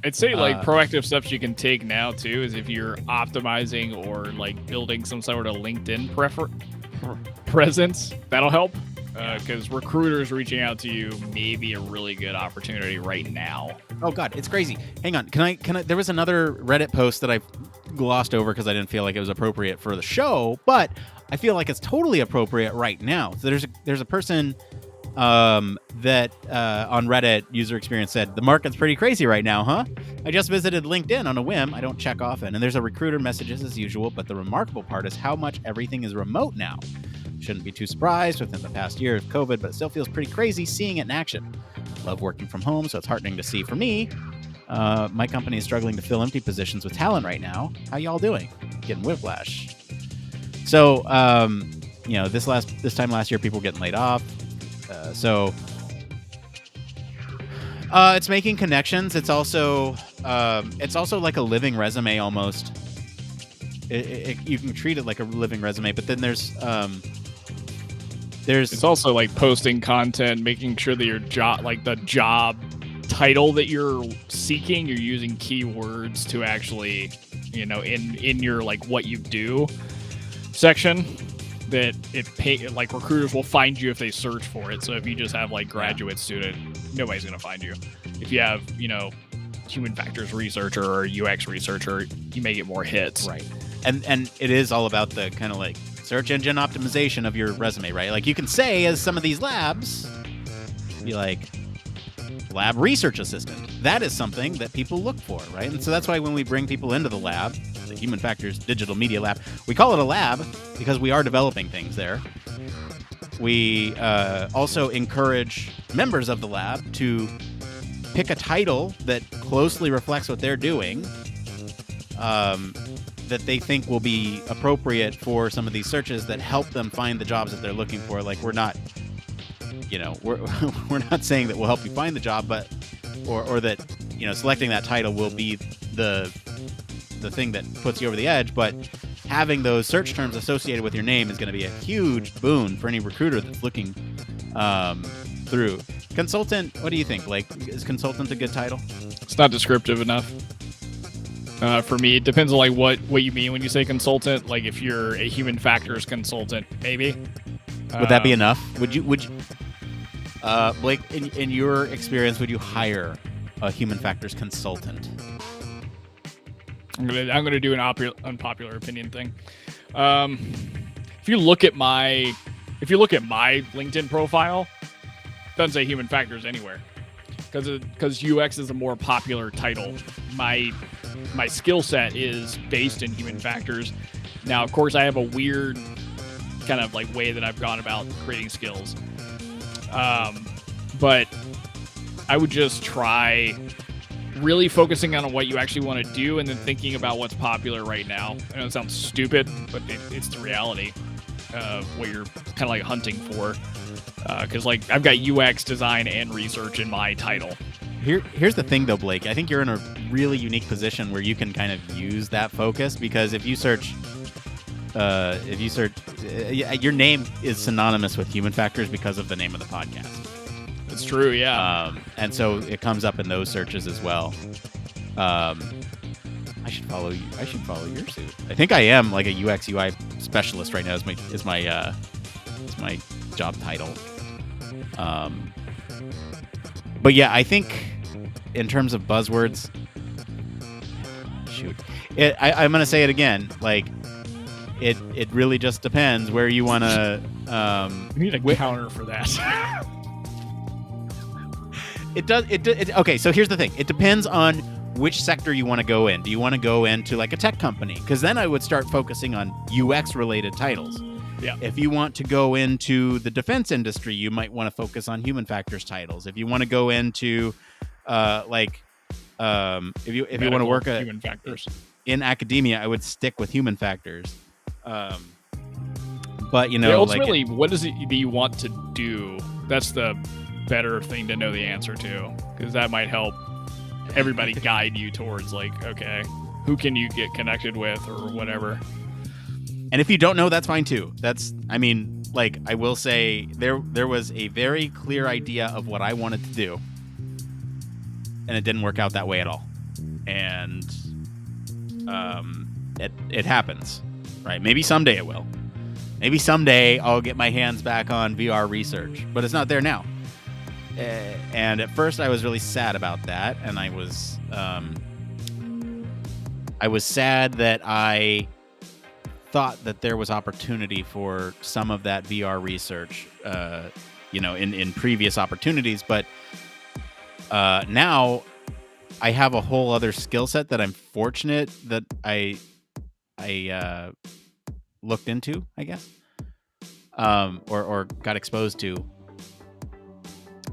I'd say proactive steps you can take now too is if you're optimizing or like building some sort of LinkedIn presence, that'll help. Because recruiters reaching out to you may be a really good opportunity right now. Oh God, it's crazy. Hang on, can I? There was another Reddit post that I glossed over because I didn't feel like it was appropriate for the show, but I feel like it's totally appropriate right now. So there's a person that on Reddit user experience said, the market's pretty crazy right now, huh? I just visited LinkedIn on a whim. I don't check often, and there's a recruiter messages as usual, but the remarkable part is how much everything is remote now. Shouldn't be too surprised within the past year of COVID, but it still feels pretty crazy seeing it in action. Love working from home, so it's heartening to see for me. My company is struggling to fill empty positions with talent right now. How y'all doing? Getting whiplash. So, this time last year, people were getting laid off. So it's making connections. It's also like a living resume almost. You can treat it like a living resume, but then there's it's also like posting content, making sure that your job, like the job title that you're seeking, you're using keywords to actually, in your like what you do section, that like recruiters will find you if they search for it. So if you just have like graduate student, nobody's gonna find you. If you have human factors researcher or UX researcher, you may get more hits. Right. And it is all about the kind of like search engine optimization of your resume, right? Like you can say, as some of these labs, be like lab research assistant. That is something that people look for, right? And so that's why when we bring people into the lab, the Human Factors Digital Media Lab, we call it a lab because we are developing things there. We also encourage members of the lab to pick a title that closely reflects what they're doing, that they think will be appropriate for some of these searches that help them find the jobs that they're looking for. Like we're not saying that we'll help you find the job, but or that selecting that title will be the the thing that puts you over the edge, but having those search terms associated with your name is going to be a huge boon for any recruiter that's looking through. Consultant, what do you think? Like, is consultant a good title? It's not descriptive enough. For me, it depends on like what you mean when you say consultant. Like if you're a human factors consultant, maybe. Would that be enough? Would you Blake, in your experience, would you hire a human factors consultant? I'm gonna do an unpopular opinion thing. If you look at my LinkedIn profile, it doesn't say human factors anywhere, because UX is a more popular title. My skill set is based in human factors. Now, of course, I have a weird kind of like way that I've gone about creating skills. But I would just try really focusing on what you actually want to do and then thinking about what's popular right now. I know it sounds stupid, but it's the reality of what you're kind of like hunting for. Because like I've got UX, design, and research in my title. Here's the thing, though, Blake. I think you're in a really unique position where you can kind of use that focus, because if you search, your name is synonymous with human factors because of the name of the podcast. It's true, yeah. And so it comes up in those searches as well. I should follow you. I should follow your suit. I think I am like a UX UI specialist right now. Is my job title. But yeah, I think in terms of buzzwords, I'm going to say it again. Like, it really just depends where you want to. We need a counter for that. It does. Okay, so here's the thing. It depends on which sector you want to go in. Do you want to go into like a tech company? Because then I would start focusing on UX related titles. Yeah. If you want to go into the defense industry, you might want to focus on human factors titles. If you want to go into if you want to work human factors in academia, I would stick with human factors. But ultimately, what is it that you want to do? That's the better thing to know the answer to, because that might help everybody guide you towards like, okay, who can you get connected with or whatever. And if you don't know, that's fine too. I will say there was a very clear idea of what I wanted to do, and it didn't work out that way at all. And it happens, right? Maybe someday it will. Maybe someday I'll get my hands back on VR research, but it's not there now. And at first I was really sad about that, and I was sad that I thought that there was opportunity for some of that VR research, in previous opportunities. But now I have a whole other skill set that I'm fortunate that I looked into, I guess, or got exposed to,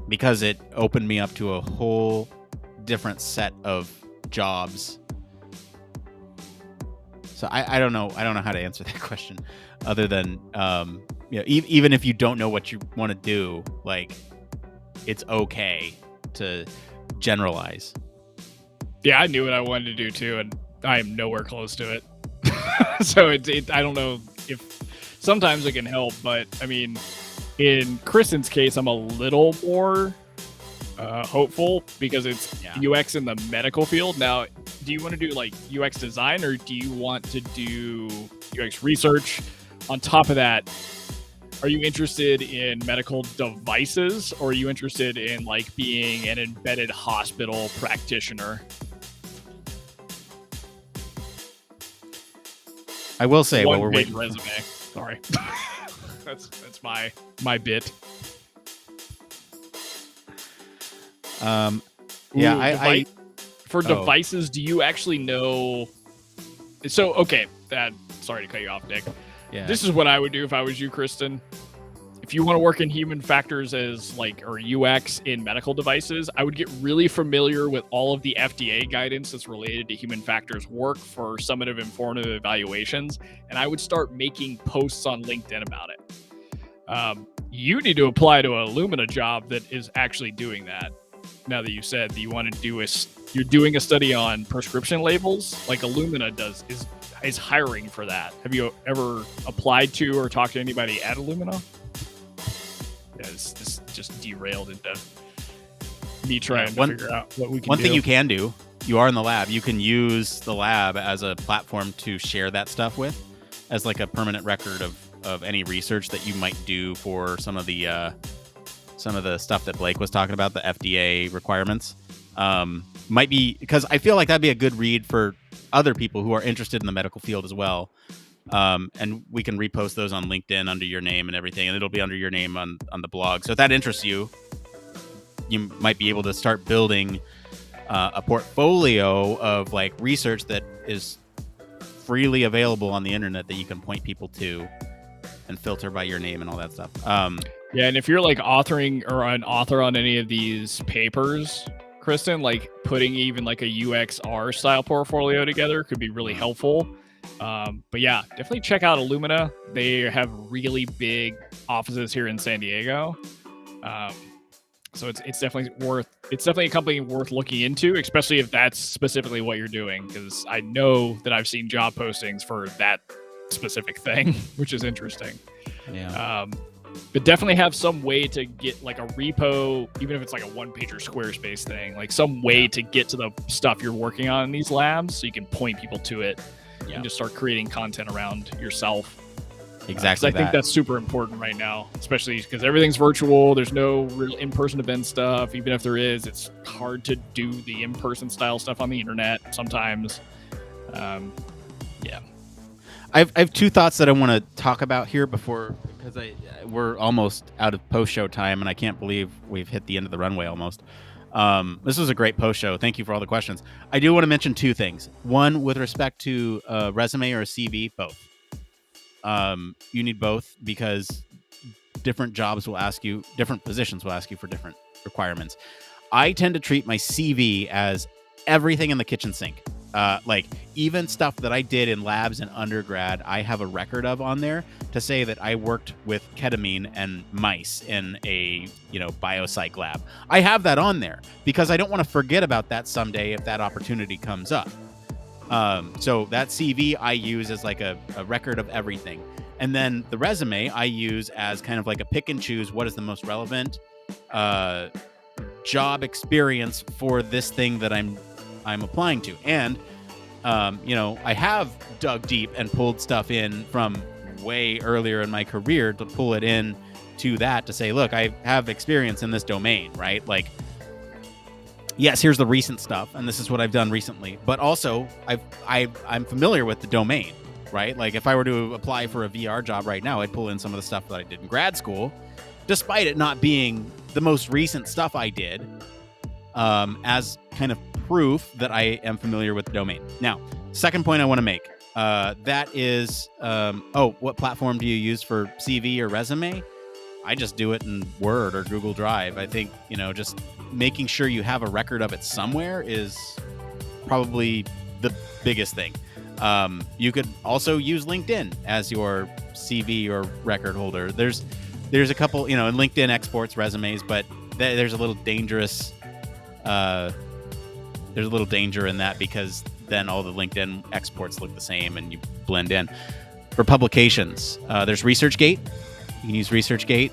because it opened me up to a whole different set of jobs. So I don't know how to answer that question, other than even if you don't know what you want to do, like, it's okay to generalize. Yeah, I knew what I wanted to do too, and I am nowhere close to it. So I don't know if sometimes it can help, but I mean, in Kristen's case, I'm a little more hopeful because it's UX in the medical field. Now, do you want to do like UX design, or do you want to do UX research? On top of that, are you interested in medical devices, or are you interested in like being an embedded hospital practitioner? I will say, One while we're big waiting, resume. Sorry, that's my bit. Devices, do you actually know? So, okay, sorry to cut you off, Nick. Yeah. This is what I would do if I was you, Kristen. If you want to work in human factors or UX in medical devices, I would get really familiar with all of the FDA guidance that's related to human factors work for summative informative evaluations, and I would start making posts on LinkedIn about it. You need to apply to a Illumina job that is actually doing that. now that you said that you want to do you're doing a study on prescription labels, like Illumina is hiring for that. Have you ever applied to or talked to anybody at Illumina? Yeah, this just derailed into me trying to figure out what we can do. One thing you can do, you are in the lab, you can use the lab as a platform to share that stuff with, as like a permanent record of any research that you might do for some of the stuff that Blake was talking about, the FDA requirements. Might be, because I feel like that'd be a good read for other people who are interested in the medical field as well. And we can repost those on LinkedIn under your name and everything, and it'll be under your name on the blog. So if that interests you, you might be able to start building a portfolio of like research that is freely available on the internet that you can point people to and filter by your name and all that stuff. Yeah, and if you're like authoring or an author on any of these papers, Kristen, like putting even like a UXR style portfolio together could be really helpful. But yeah, definitely check out Illumina. They have really big offices here in San Diego. So it's definitely a company worth looking into, especially if that's specifically what you're doing, because I know that I've seen job postings for that specific thing, which is interesting. Yeah. But definitely have some way to get like a repo, even if it's like a one-pager Squarespace thing, like some way to get to the stuff you're working on in these labs so you can point people to it and just start creating content around yourself. Exactly. I think that's super important right now, especially because everything's virtual. There's no real in-person event stuff. Even if there is, it's hard to do the in-person style stuff on the internet sometimes. Yeah. I have two thoughts that I want to talk about here because we're almost out of post-show time, and I can't believe we've hit the end of the runway almost. This was a great post-show. Thank you for all the questions. I do want to mention two things. One, with respect to a resume or a CV, both. You need both because different positions will ask you for different requirements. I tend to treat my CV as everything in the kitchen sink. Like even stuff that I did in labs in undergrad, I have a record of on there to say that I worked with ketamine and mice in a, biopsych lab. I have that on there because I don't want to forget about that someday if that opportunity comes up. So that CV I use as like a record of everything. And then the resume I use as kind of like a pick and choose what is the most relevant job experience for this thing that I'm applying to. And, I have dug deep and pulled stuff in from way earlier in my career to pull it in to that to say, look, I have experience in this domain, right? Like, yes, here's the recent stuff, and this is what I've done recently. But also, I'm familiar with the domain, right? Like, if I were to apply for a VR job right now, I'd pull in some of the stuff that I did in grad school, despite it not being the most recent stuff I did, as kind of proof that I am familiar with the domain. Now, second point I want to make, that is, what platform do you use for CV or resume? I just do it in Word or Google Drive. I think, just making sure you have a record of it somewhere is probably the biggest thing. You could also use LinkedIn as your CV or record holder. There's a couple, and LinkedIn exports resumes, but there's a little dangerous. There's a little danger in that because then all the LinkedIn exports look the same and you blend in. For publications, there's ResearchGate. You can use ResearchGate.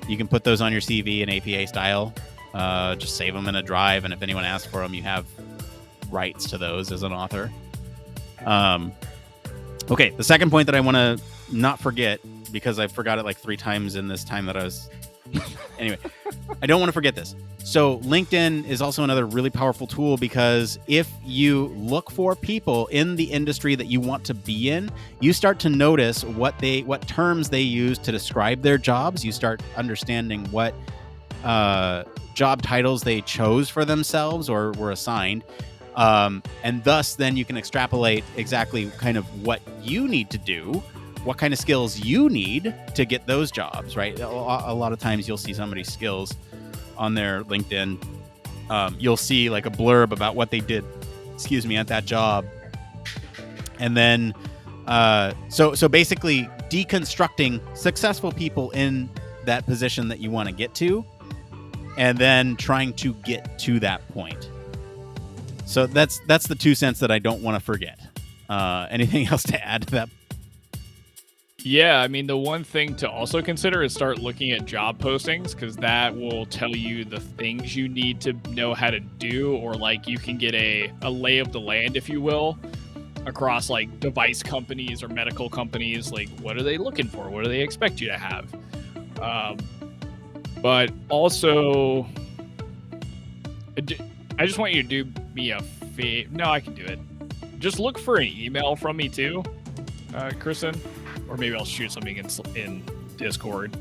You can put those on your CV in APA style. Just save them in a drive, and if anyone asks for them, you have rights to those as an author. Okay, the second point that I want to not forget, because I forgot it like 3 times in this time that I was... Anyway, I don't want to forget this. So LinkedIn is also another really powerful tool because if you look for people in the industry that you want to be in, you start to notice what terms they use to describe their jobs. You start understanding what job titles they chose for themselves or were assigned. And thus then you can extrapolate exactly kind of what you need to do, what kind of skills you need to get those jobs, right? A lot of times you'll see somebody's skills on their LinkedIn. You'll see like a blurb about what they did, at that job. And then, so basically deconstructing successful people in that position that you want to get to and then trying to get to that point. So that's the 2 cents that I don't want to forget. Anything else to add to that? Yeah, I mean, the one thing to also consider is start looking at job postings, because that will tell you the things you need to know how to do, or like you can get a lay of the land, if you will, across like device companies or medical companies. Like, what are they looking for? What do they expect you to have? But also, I just want you to do me a favor. No, I can do it. Just look for an email from me too, Kristen. Or maybe I'll shoot something in Discord.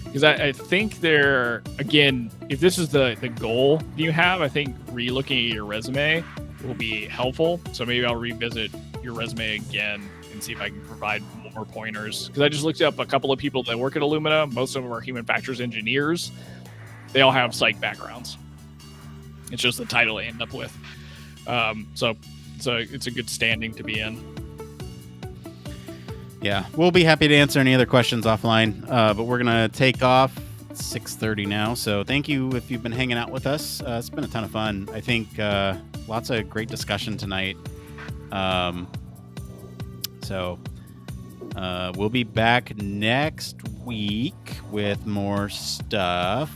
Because I think again, if this is the goal you have, I think re-looking at your resume will be helpful. So maybe I'll revisit your resume again and see if I can provide more pointers. Because I just looked up a couple of people that work at Illumina. Most of them are human factors engineers. They all have psych backgrounds. It's just the title they end up with. So it's a good standing to be in. Yeah, we'll be happy to answer any other questions offline, but we're going to take off. It's 6:30 now, so thank you if you've been hanging out with us. It's been a ton of fun. I think lots of great discussion tonight. So we'll be back next week with more stuff.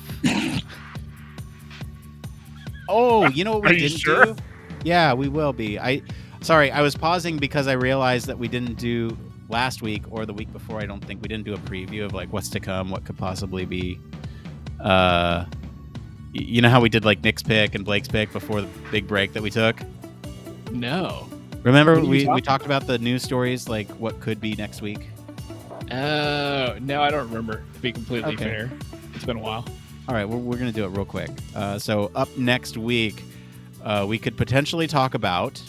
Oh, you know what we didn't do? Yeah, we will be. Sorry, I was pausing because I realized that we didn't do last week or the week before. I don't think we didn't do a preview of like what's to come, what could possibly be. You know how we did like Nick's pick and Blake's pick before the big break that we took? No. Remember we talked about the news stories, like what could be next week? Oh, no, I don't remember, to be completely fair. It's been a while. All right, we're going to do it real quick. So up next week, we could potentially talk about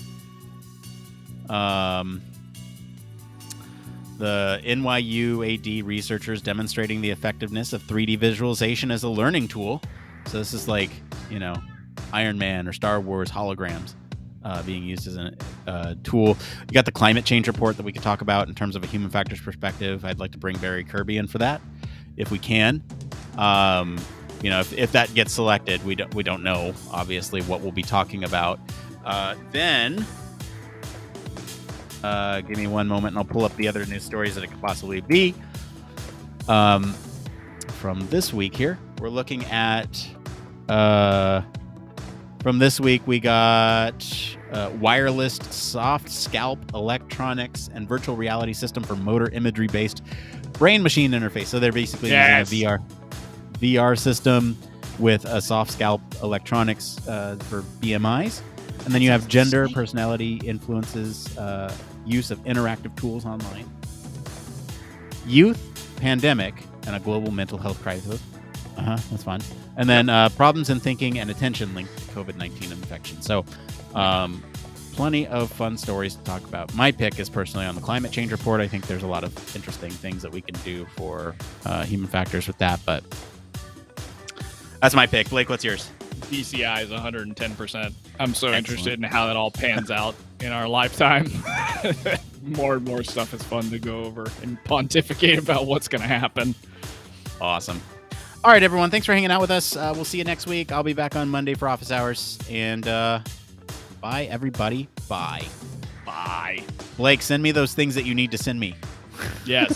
the NYU AD researchers demonstrating the effectiveness of 3D visualization as a learning tool. So this is like, Iron Man or Star Wars holograms being used as a tool. You got the climate change report that we could talk about in terms of a human factors perspective. I'd like to bring Barry Kirby in for that, if we can. If that gets selected, we don't know, obviously, what we'll be talking about. Then... give me one moment and I'll pull up the other news stories that it could possibly be. From this week here, we're looking at... from this week, we got wireless soft scalp electronics and virtual reality system for motor imagery-based brain-machine interface. So they're basically using a VR system with a soft scalp electronics for BMIs. And then you have gender, personality, influences, use of interactive tools online, youth, pandemic, and a global mental health crisis. That's fun. And then problems in thinking and attention linked to COVID-19 infection. So plenty of fun stories to talk about. My pick is personally on the climate change report. I think there's a lot of interesting things that we can do for human factors with that. But that's my pick. Blake, what's yours? DCI is 110%. I'm so interested in how that all pans out in our lifetime. More and more stuff is fun to go over and pontificate about what's going to happen. Awesome. All right, everyone. Thanks for hanging out with us. We'll see you next week. I'll be back on Monday for office hours. And bye, everybody. Bye. Bye. Blake, send me those things that you need to send me. Yes.